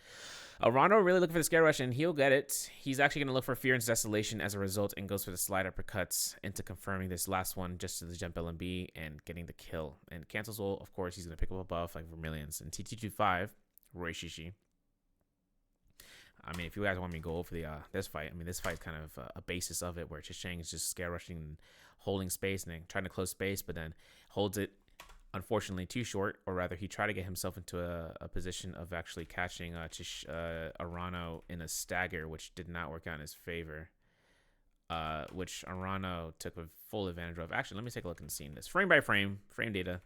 Arano really looking for the scare rush, and he'll get it. He's actually going to look for Fear and Desolation as a result and goes for the slide uppercuts into confirming this last one just to the jump LMB and getting the kill. And cancels will, of course, he's going to pick up a buff like Vermilions. And TT25, Roy Shishi. I mean, if you guys want me to go over the this fight, this fight is kind of a basis of it where Chishang is just scare rushing and holding space and then trying to close space, but then holds it, unfortunately, too short, or rather he tried to get himself into a position of actually catching Arano in a stagger, which did not work out in his favor, which Arano took a full advantage of. Actually, let me take a look and see this. Frame by frame data.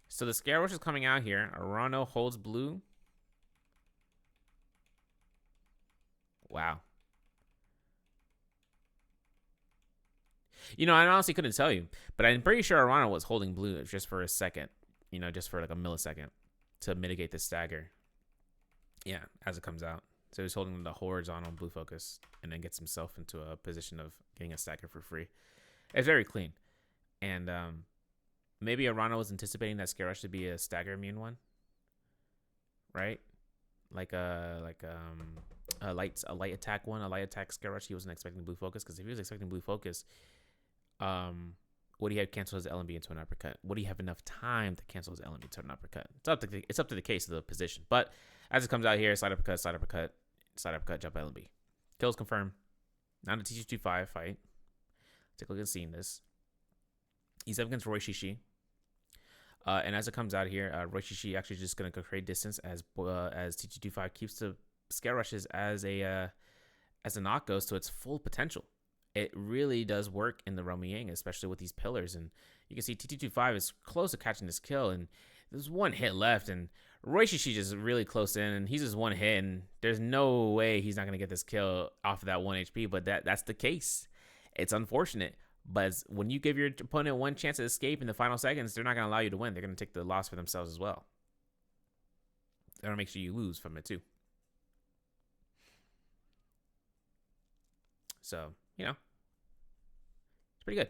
So the scare rush is coming out here. Arano holds blue. Wow. I honestly couldn't tell you, but I'm pretty sure Arano was holding blue just for a second, just for like a millisecond to mitigate the stagger. Yeah, as it comes out. So he's holding the horizontal blue focus and then gets himself into a position of getting a stagger for free. It's very clean. And maybe Arano was anticipating that scare rush to be a stagger immune one, right? Like a light attack one, a light attack scare rush. He wasn't expecting blue focus, because if he was expecting blue focus, would he have canceled his LMB into an uppercut? Would he have enough time to cancel his LMB into an uppercut? It's up to the case of the position. But as it comes out here, slide uppercut, jump LMB. Kills confirmed. Now the T225 fight. Take a look at seeing this. He's up against Roy Shishi. And as it comes out here, Roy Shishi actually just going to create distance as T225 keeps the scare rushes as a knock goes to its full potential. It really does work in the realm Yang, especially with these pillars. And you can see T225 is close to catching this kill, and there's one hit left, and Roy Shishi just really close in, and he's just one hit, and there's no way he's not going to get this kill off of that 1 HP, but that's the case. It's unfortunate, but when you give your opponent one chance to escape in the final seconds, they're not going to allow you to win. They're going to take the loss for themselves as well. They're going to make sure you lose from it too. So, it's pretty good.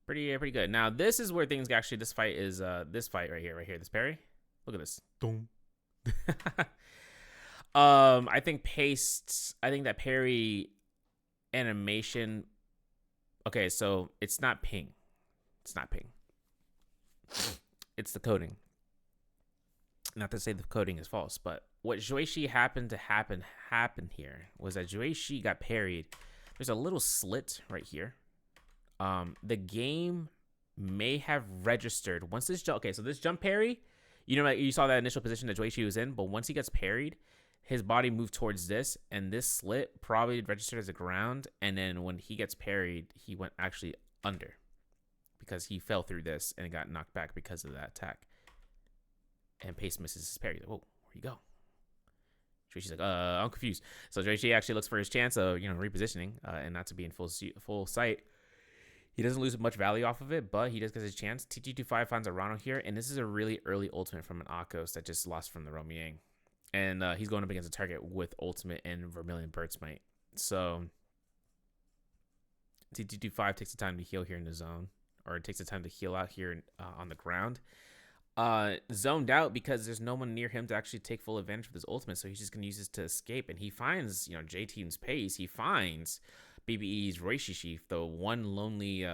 Pretty good. Now, this is where things actually, this fight is, this fight right here, this parry. Look at this. Boom. I think that parry animation. Okay, so it's not ping. It's the coding. Not to say the coding is false, but what Joishi happened to happen here was that Joishi got parried. There's a little slit right here. The game may have registered once this jump. Okay, so this jump parry, you saw that initial position that Joishi was in, but once he gets parried, his body moved towards this, and this slit probably registered as a ground. And then when he gets parried, he went actually under because he fell through this and got knocked back because of that attack. And Pace misses his parry. Like, whoa, where'd he go? Joishi's like, I'm confused. So Joishi actually looks for his chance of, repositioning and not to be in full sight. He doesn't lose much value off of it, but he does get his chance. TT25 finds Arano here, and this is a really early ultimate from an Akos that just lost from the Realm Yang. And he's going up against a target with ultimate and Vermilion Bird Smite. So TT25 takes the time to heal here in the zone, or it takes the time to heal out here on the ground. zoned out because there's no one near him to actually take full advantage of his ultimate. So he's just gonna use this to escape, and he finds J Team's pace. He finds BBE's Roishishi, the one lonely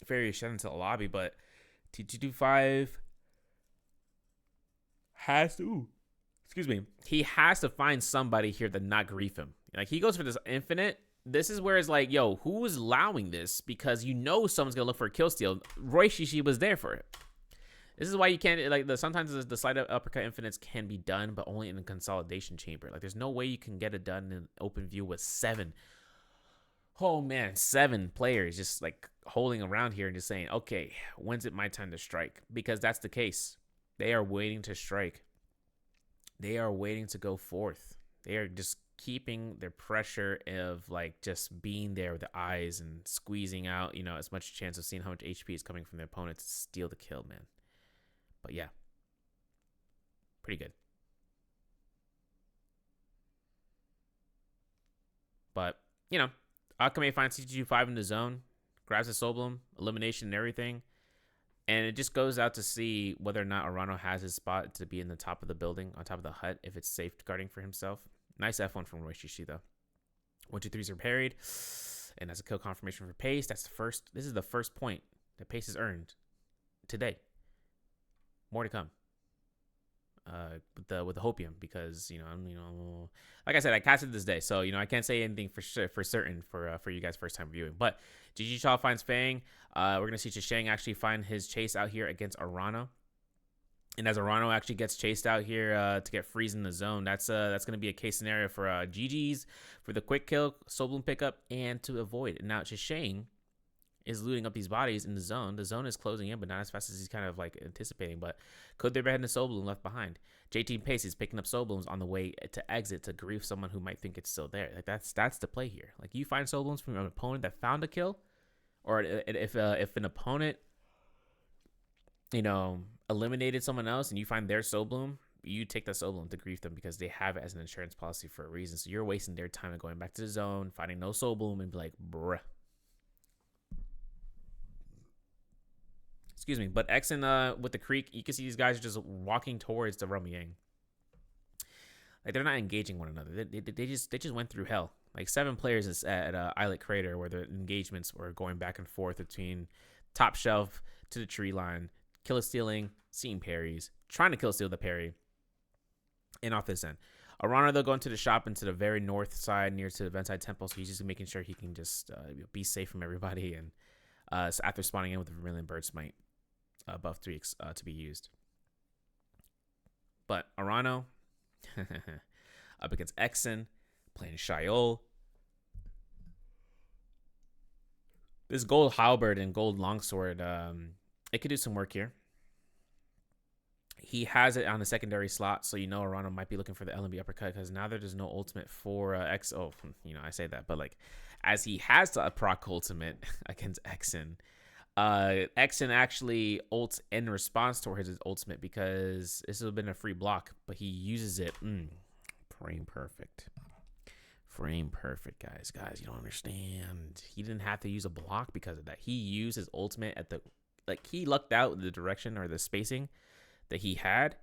fairy shed into the lobby, but T225 has to. Excuse me. He has to find somebody here to not grief him. Like, he goes for this infinite. This is where it's like, yo, who is allowing this? Because someone's gonna look for a kill steal. Roishishi was there for it. This is why you can't, like, sometimes the slight uppercut infinites can be done, but only in a consolidation chamber. Like, there's no way you can get it done in open view with 7. Oh man, 7 players just like holding around here and just saying, okay, when's it my time to strike? Because that's the case. They are waiting to strike. They are waiting to go forth. They are just keeping their pressure of like just being there with the eyes and squeezing out, as much chance of seeing how much HP is coming from their opponent to steal the kill, man. But yeah, pretty good. But, Akame finds CG5 in the zone, grabs the Soul Bloom, elimination and everything. And it just goes out to see whether or not Arano has his spot to be in the top of the building, on top of the hut, if it's safeguarding for himself. Nice F1 from Roishishi, though. 1, 2, 3s are parried. And that's a kill confirmation for Pace. This is the first point that Pace has earned today. More to come. With the hopium, because like I said, I casted this day, so I can't say anything for certain for you guys first time viewing. But GG Shaw finds Fang. We're gonna see Chishang actually find his chase out here against Arano, and as Arano actually gets chased out here to get freeze in the zone, that's gonna be a case scenario for GG's for the quick kill, Soul Bloom pickup, and to avoid. And now Chishang is looting up these bodies in the zone. The zone is closing in, but not as fast as he's kind of like anticipating. But could there be a Soul Bloom left behind? JT Pace is picking up Soul Blooms on the way to exit to grief someone who might think it's still there. Like, that's the play here. Like, you find Soul Blooms from an opponent that found a kill, or if an opponent eliminated someone else and you find their Soul Bloom, you take the Soul Bloom to grief them because they have it as an insurance policy for a reason. So you're wasting their time and going back to the zone, finding no Soul Bloom, and be like, bruh. Excuse me. But Exen with the Creek, you can see these guys are just walking towards the Rumyang. Like, they're not engaging one another. They just went through hell. Like, 7 players at Islet Crater, where the engagements were going back and forth between top shelf to the tree line, kill stealing, seeing parries, trying to kill steal the parry, and off this end. Arana, though, going to the shop into the very north side near to the Venside Temple, so he's just making sure he can just be safe from everybody. And so after spawning in with the Vermilion Bird Smite, buff 3 to be used. But Arano up against Exen, playing Shiol. This gold halberd and gold longsword, it could do some work here. He has it on the secondary slot, so Arano might be looking for the LMB uppercut, because now there's no ultimate for X. Oh, I say that, but like, as he has a proc ultimate against Exen, Exen actually ults in response towards his ultimate, because this has been a free block, but he uses it. Frame perfect. Frame perfect, guys. Guys, you don't understand. He didn't have to use a block because of that. He used his ultimate at the, like, he lucked out with the direction or the spacing that he had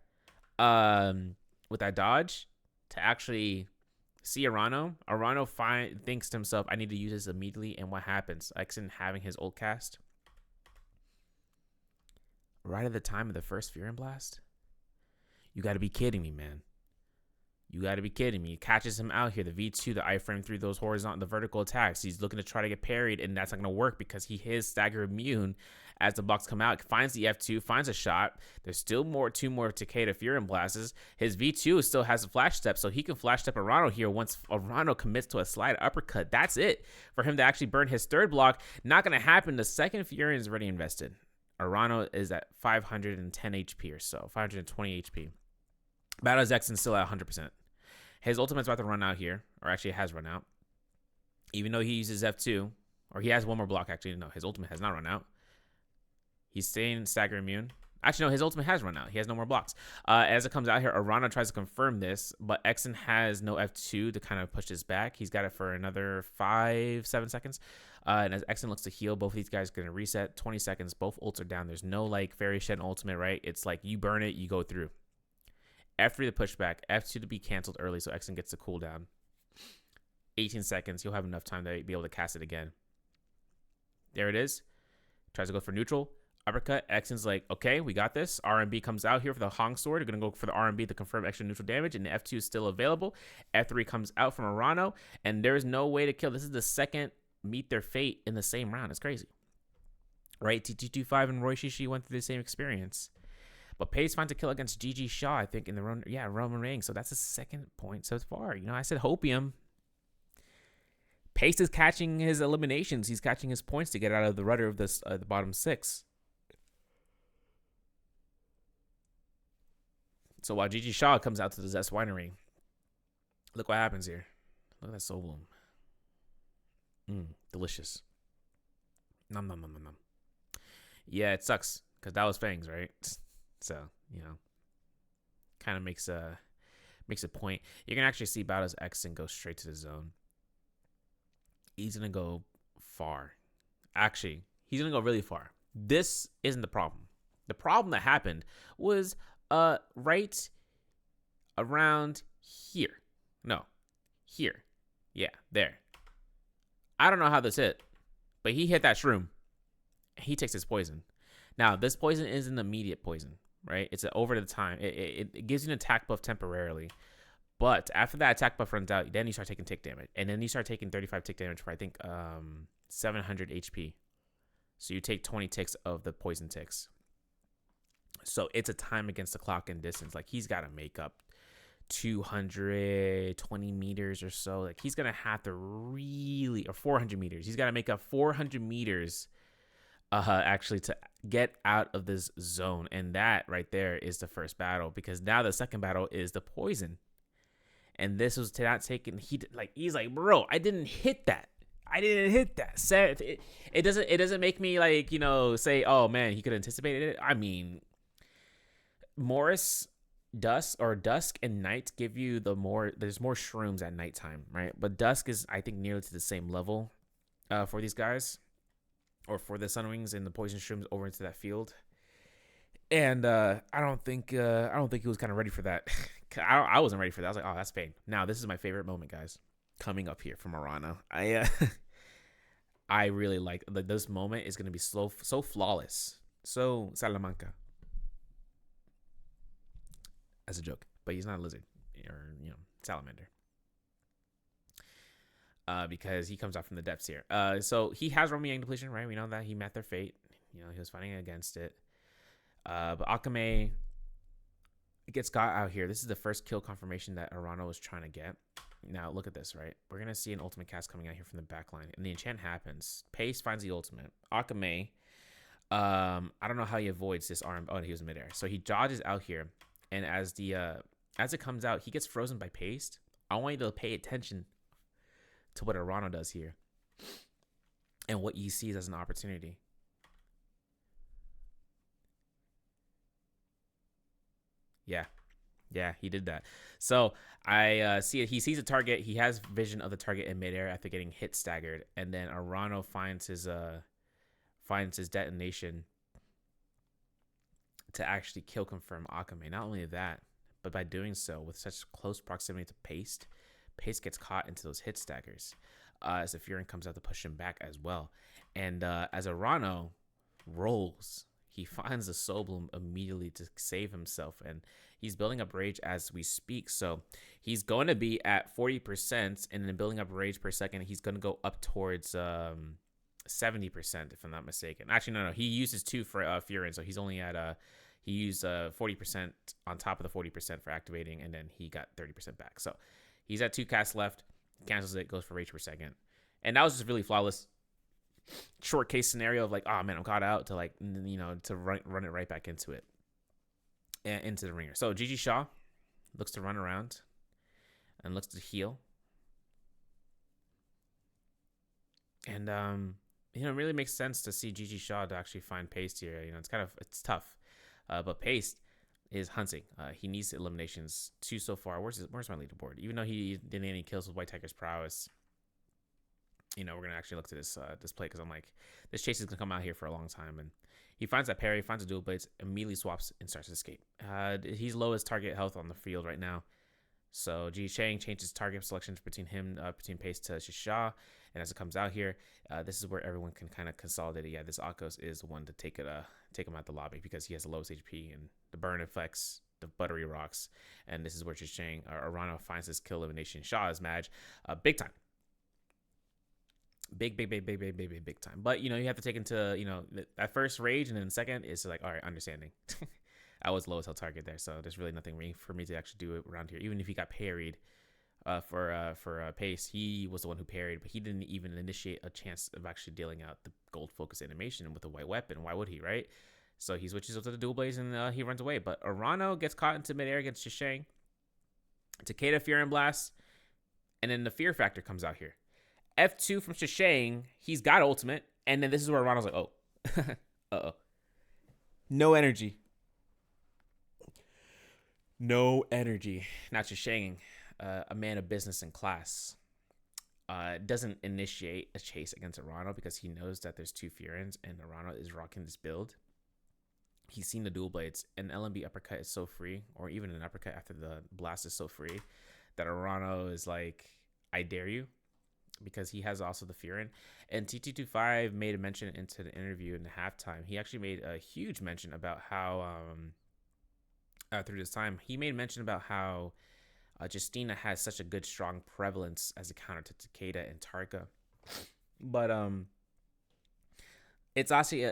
with that dodge to actually see Arano. Arano thinks to himself, I need to use this immediately. And what happens? Exen having his ult cast right at the time of the first Fury Blast? You got to be kidding me, man. You got to be kidding me. He catches him out here. The V2, the iframe through those horizontal, the vertical attacks. He's looking to try to get parried, and that's not going to work because he is stagger immune as the blocks come out. Finds the F2, finds a shot. There's still two more Takeda Fury Blasts. His V2 still has a flash step, so he can flash step Arano here once Arano commits to a slide uppercut. That's it for him to actually burn his third block. Not going to happen. The second Fury is already invested. Arano is at 510 HP or so, 520 HP. Battle's Exen still at 100%. His ultimate's about to run out here, or actually it has run out. Even though he uses F2, or he has one more block, actually. No, his ultimate has not run out. He's staying stagger immune. Actually, no, his ultimate has run out. He has no more blocks. As it comes out here, Arana tries to confirm this, but Exen has no F2 to kind of push this back. He's got it for another 5-7 seconds. And as Exen looks to heal, both of these guys are going to reset. 20 seconds, both ults are down. There's no like Fairy Shed ultimate, right? It's like you burn it, you go through. F3 to push back, F2 to be canceled early so Exen gets the cooldown. 18 seconds, he'll have enough time to be able to cast it again. There it is. Tries to go for neutral. Uppercut. Exen's like, okay, we got this. RMB comes out here for the Hong Sword. They're going to go for the RMB to confirm extra neutral damage, and the F2 is still available. F3 comes out from Arano, and there's no way to kill. This is the second meet their fate in the same round. It's crazy. Right? TT25 and Roy Shishi went through the same experience. But Pace finds a kill against GG Shaw, I think, in the run. Yeah, Roman Reigns. So that's the second point so far. You know, I said Hopium. Pace is catching his eliminations. He's catching his points to get out of the rudder of this the bottom 6. So while GG Shaw comes out to the Zest Winery, look what happens here. Look at that Soul Bloom. Delicious. Nom nom nom nom nom. Yeah, it sucks because that was Fangs, right? So, you know, kind of makes a point. You can actually see Battle's X and go straight to the zone. He's going to go far. Actually, he's going to go really far. This isn't the problem. The problem that happened was right around here. No, here. Yeah, there. I don't know how this hit, but he hit that shroom. He takes his poison. Now, this poison is an immediate poison, right? It's over the time. It gives you an attack buff temporarily. But after that attack buff runs out, then you start taking tick damage. And then you start taking 35 tick damage for, I think, 700 HP. So you take 20 ticks of the poison ticks. So it's a time against the clock and distance. Like, he's got to make up 220 meters or so. Like, he's going to have to really, or 400 meters. He's got to make up 400 meters actually to get out of this zone. And that right there is the first battle, because now the second battle is the poison. And this was not taken. He's like, bro, I didn't hit that. It doesn't make me like, you know, say, oh man, he could have anticipated it. I mean, Morris, dusk and night give you there's more shrooms at nighttime, right? But dusk is, I think, nearly to the same level for these guys, or for the Sunwings and the poison shrooms over into that field. And I don't think he was kind of ready for that. I wasn't ready for that. I was like, oh, that's pain. Now this is my favorite moment, guys, coming up here from Arana. I really like this moment. Is going to be so flawless, so Salamanca. As a joke, but he's not a lizard or, you know, salamander. Because he comes out from the depths here. So he has Roman Yang depletion, right? We know that he met their fate. You know, he was fighting against it. But Akame gets got out here. This is the first kill confirmation that Arano was trying to get. Now, look at this, right? We're going to see an ultimate cast coming out here from the back line. And the enchant happens. Pace finds the ultimate. Akame, I don't know how he avoids this arm. Oh, he was midair. So he dodges out here. And as it comes out, he gets frozen by paste. I want you to pay attention to what Arano does here. And what he sees as an opportunity. Yeah, he did that. So I see it. He sees a target. He has vision of the target in midair after getting hit staggered, and then Arano finds his detonation to actually kill confirm Akame. Not only that, but by doing so with such close proximity to Paste gets caught into those hit staggers. As the Furin comes out to push him back as well, and as Arano rolls, he finds the Soul Bloom immediately to save himself, and he's building up rage as we speak. So he's going to be at 40%, and then building up rage per second, he's going to go up towards 70%, if I'm not mistaken. Actually, no. He uses 2 for Furin, so he's only at he used 40% on top of the 40% for activating, and then he got 30% back. So he's at 2 casts left, cancels it, goes for rage per second, and that was just really flawless. Short case scenario of like, oh man, I'm caught out, to like, you know, to run it right back into it, and into the ringer. So GG Shaw looks to run around and looks to heal, and you know, it really makes sense to see GG Shaw to actually find Paste here. You know, it's tough. But Pace is hunting. He needs eliminations two so far. Where's my leaderboard? Even though he didn't any kills with White Tiger's prowess, we're gonna actually look to this play because I'm like, this chase is gonna come out here for a long time, and he finds that parry, finds a dual blades, immediately swaps and starts to escape. He's lowest target health on the field right now, so Ji Shang changes target selections between Pace to Shisha, and as it comes out here, this is where everyone can kind of consolidate it. Yeah, this Akos is the one to take him out the lobby because he has the lowest HP and the burn effects, the buttery rocks, and this is where Ji Shang or Arano finds his kill elimination. Shaw is mad, big time. Big time. But you have to take into that first rage, and then second is like, all right, understanding. I was lowest health target there, so there's really nothing for me to actually do it around here. Even if he got parried for Pace, he was the one who parried, but he didn't even initiate a chance of actually dealing out the gold focus animation with a white weapon. Why would he, right? So he switches up to the dual blades and he runs away. But Arano gets caught into midair against Shishang. Takeda Fear and Blast, and then the fear factor comes out here. F2 from Shishang, he's got ultimate, and then this is where Arano's like, oh, uh-oh. No energy. No energy. Now Shishang, a man of business and class, doesn't initiate a chase against Arano because he knows that there's two Furins and Arano is rocking this build. He's seen the dual blades, and LMB uppercut is so free, or even an uppercut after the blast is so free, that Arano is like, I dare you, because he has also the Furin. And TT25 made a mention into the interview in the halftime. He actually made a huge mention about how, through this time, he made mention about how Justina has such a good, strong prevalence as a counter to Takeda and Tarka. But it's actually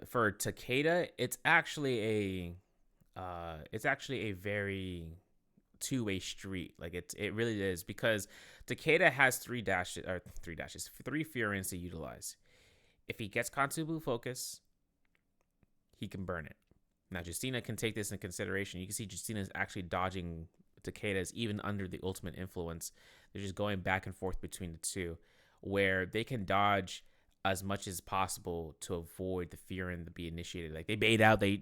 for Takeda, it's actually a very two-way street. Like it really is, because Takeda has three Furins to utilize. If he gets Kansubu focus, he can burn it. Now Justina can take this in consideration. You can see Justina is actually dodging Takeda's even under the ultimate influence. They're just going back and forth between the two, where they can dodge as much as possible to avoid the Furin to be initiated. Like they bait out, they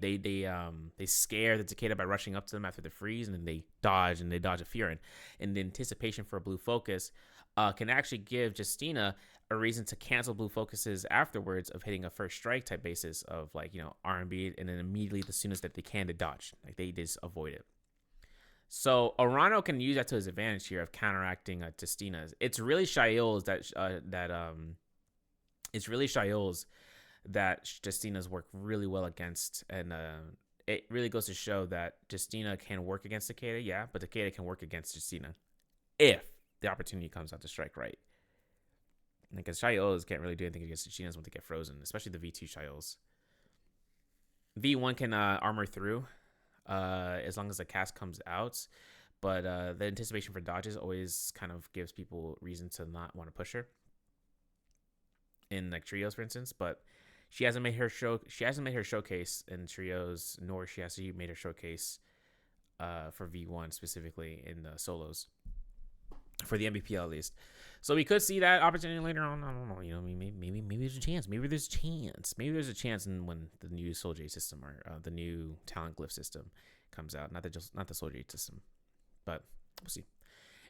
scare the Takeda by rushing up to them after the freeze, and then they dodge a Furin. And the anticipation for a blue focus can actually give Justina a reason to cancel blue focuses afterwards of hitting a first strike type basis of R&B, and then immediately as soon as that they can to dodge, like they just avoid it. So Arano can use that to his advantage here of counteracting Justina's. It's really Shail's that Justina's work really well against, and it really goes to show that Justina can work against Takeda, yeah, but Takeda can work against Justina if the opportunity comes out to strike right. Because Shail's can't really do anything against Justina's when they get frozen, especially the V2 Shail's. V1 can armor through as long as the cast comes out, but the anticipation for dodges always kind of gives people reason to not want to push her. In like trios, for instance, but she hasn't made her showcase in trios, nor she has made her showcase for V1 specifically in the solos for the NBPL at least. So we could see that opportunity later on. I don't know. Maybe there's a chance. Maybe there's a chance when the new Soul J system or the new talent glyph system comes out. Not the Soul J system, but we'll see.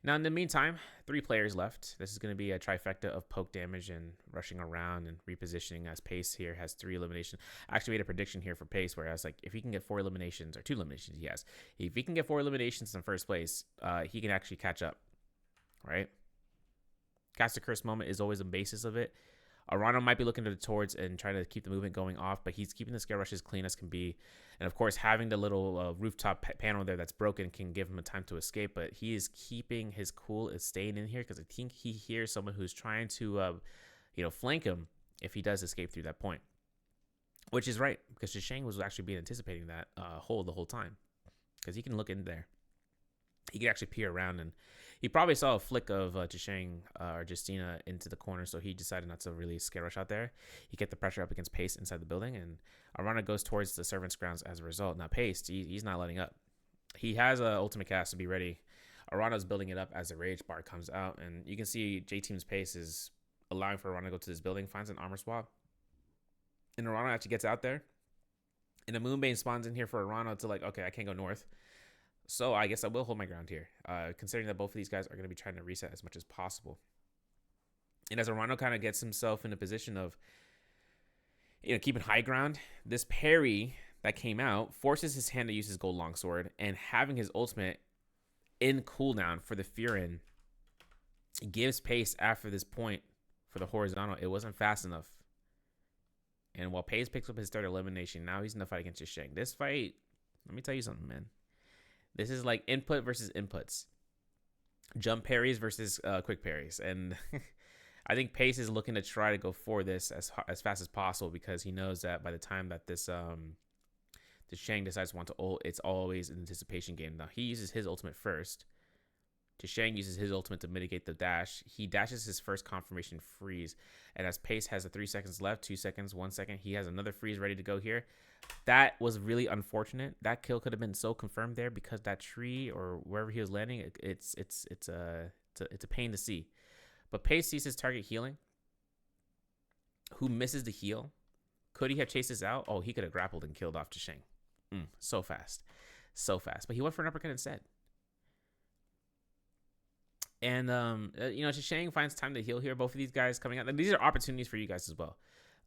Now, in the meantime, 3 players left. This is going to be a trifecta of poke damage and rushing around and repositioning, as Pace here has 3 eliminations. I actually made a prediction here for Pace where I was like, if he can get 4 eliminations, or 2 eliminations he has. If he can get 4 eliminations in first place, he can actually catch up, right? Cast a Curse moment is always the basis of it. Arano might be looking towards and trying to keep the movement going off, but he's keeping the scare rush as clean as can be. And of course, having the little rooftop panel there that's broken can give him a time to escape, but he is keeping his cool, is staying in here because I think he hears someone who's trying to, flank him if he does escape through that point. Which is right, because Shishang was actually being anticipating that hole the whole time, because he can look in there. He can actually peer around, and he probably saw a flick of Shishang or Justina into the corner, so he decided not to really scare rush out there. He kept the pressure up against Pace inside the building, and Arana goes towards the Servant's Grounds as a result. Now Pace, he's not letting up. He has an ultimate cast to be ready. Arana's building it up as the Rage bar comes out, and you can see J-Team's Pace is allowing for Arana to go to this building, finds an armor swap, and Arana actually gets out there And a Moonbane spawns in here for Arano to like, okay, I can't go north. So I guess I will hold my ground here, considering that both of these guys are going to be trying to reset as much as possible. And as Arano kind of gets himself in a position of, keeping high ground, this parry that came out forces his hand to use his gold longsword, and having his ultimate in cooldown for the Furin gives pace after this point for the horizontal. It wasn't fast enough. And while Pace picks up his third elimination, now he's in the fight against Shang. This fight, let me tell you something, man. This is like input versus inputs. Jump parries versus quick parries. And I think Pace is looking to try to go for this as fast as possible, because he knows that by the time that this Shang decides to want to ult, it's always an anticipation game. Now, he uses his ultimate first. Shang uses his ultimate to mitigate the dash. He dashes his first confirmation freeze. And as Pace has the 3 seconds left, 2 seconds, 1 second, he has another freeze ready to go here. That was really unfortunate. That kill could have been so confirmed there, because that tree or wherever he was landing, it's a pain to see. But Pace sees his target healing, who misses the heal. Could he have chased this out? Oh, he could have grappled and killed off Shang. So fast. So fast. But he went for an uppercut instead. And, Shang finds time to heal here. Both of these guys coming out. And these are opportunities for you guys as well.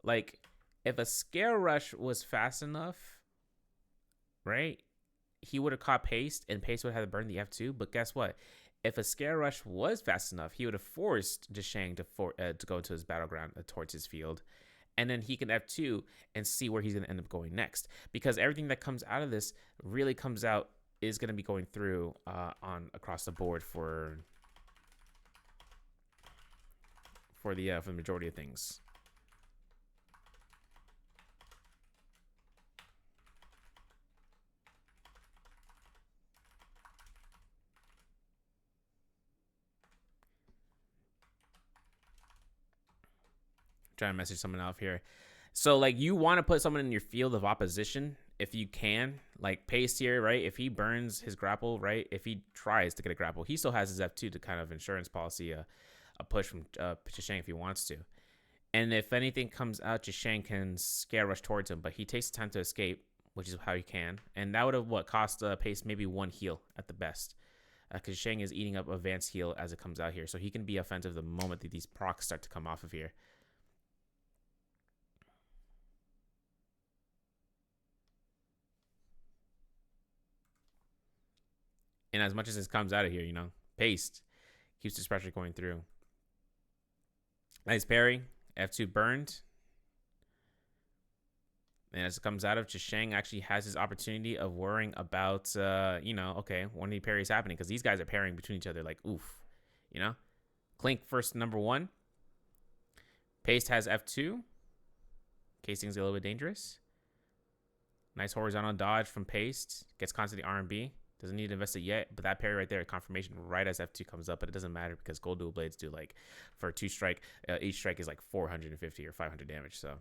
Like, if a scale rush was fast enough, right, he would have caught Pace, and Pace would have had to burn the F2. But guess what? If a scale rush was fast enough, he would have forced Shang to go into his battleground towards his field. And then he can F2 and see where he's going to end up going next. Because everything that comes out of this really comes out is going to be going through on across the board for the majority of things. Trying to message someone out here. So, like, you want to put someone in your field of opposition if you can. Like, Pace here, right? If he burns his grapple, right? If he tries to get a grapple, he still has his F2 to kind of insurance policy a push from Shang if he wants to. And if anything comes out, Shang can scare rush towards him, but he takes time to escape, which is how he can. And that would have cost Pace maybe 1 heal at the best, because Shang is eating up advanced heal as it comes out here, so he can be offensive the moment that these procs start to come off of here. And as much as this comes out of here, Pace keeps this pressure going through. Nice parry. F2 burned. And as it comes out of, Shang actually has his opportunity of worrying about, okay, when the parry is happening, because these guys are parrying between each other like, oof, Clink first, number 1. Pace has F2. Casing's a little bit dangerous. Nice horizontal dodge from Pace. Gets constantly R&B. Doesn't need to invest it yet, but that parry right there, confirmation right as F2 comes up, but it doesn't matter because gold dual blades do for 2 strike, each strike is like 450 or 500 damage. So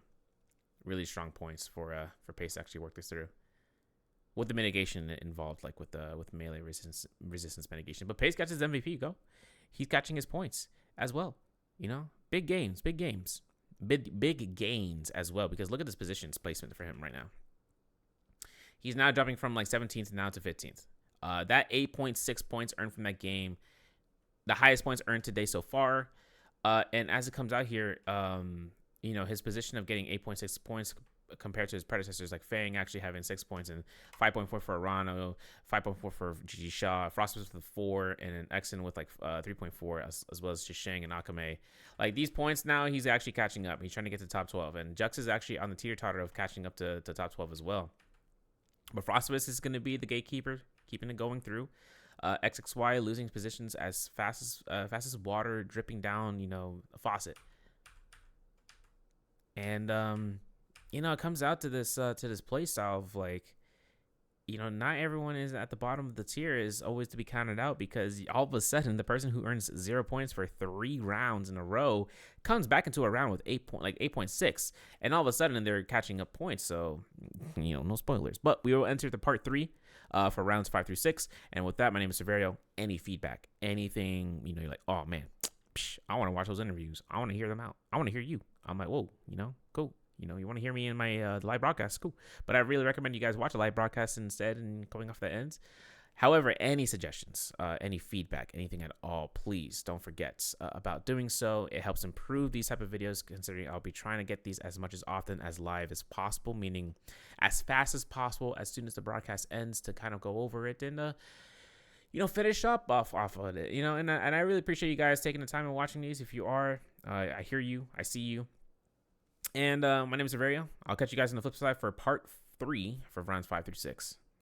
really strong points for Pace to actually work this through, with the mitigation involved, like with melee resistance mitigation. But Pace got his MVP. He's catching his points as well. Big gains as well, because look at this positions placement for him right now. He's now dropping from like 17th now to 15th. That 8.6 points earned from that game, the highest points earned today so far. And as it comes out here, his position of getting 8.6 points compared to his predecessors like Fang actually having 6 points, and 5.4 for Arano, 5.4 for Gigi Shaw, Frostbus with 4, and an Exen with 3.4, as well as Shang and Akame. Like, these points now, he's actually catching up. He's trying to get to top 12, and Jux is actually on the teeter-totter of catching up to top 12 as well. But Frostbus is going to be the gatekeeper, keeping it going through. XXY losing positions as fast as water dripping down, a faucet. And it comes out to this play style of not everyone is at the bottom of the tier is always to be counted out, because all of a sudden the person who earns 0 points for 3 rounds in a row comes back into a round with 8.6, and all of a sudden they're catching up points. So no spoilers, but we will enter the part 3 for rounds 5 through 6. And with that, my name is Severio. Any feedback, anything, you're like, oh man, I want to watch those interviews, I want to hear them out, I want to hear you. I'm like, whoa, cool. you know, you want to hear me in my live broadcast, cool. But I really recommend you guys watch a live broadcast instead and going off the ends. However, any suggestions, any feedback, anything at all, please don't forget about doing so. It helps improve these type of videos, considering I'll be trying to get these as much as often as live as possible, meaning as fast as possible as soon as the broadcast ends to kind of go over it and, you know, finish up off of it, you know, and I really appreciate you guys taking the time and watching these. If you are, I hear you, I see you. And my name is Averio. I'll catch you guys on the flip side for part 3 for rounds 5 through 6.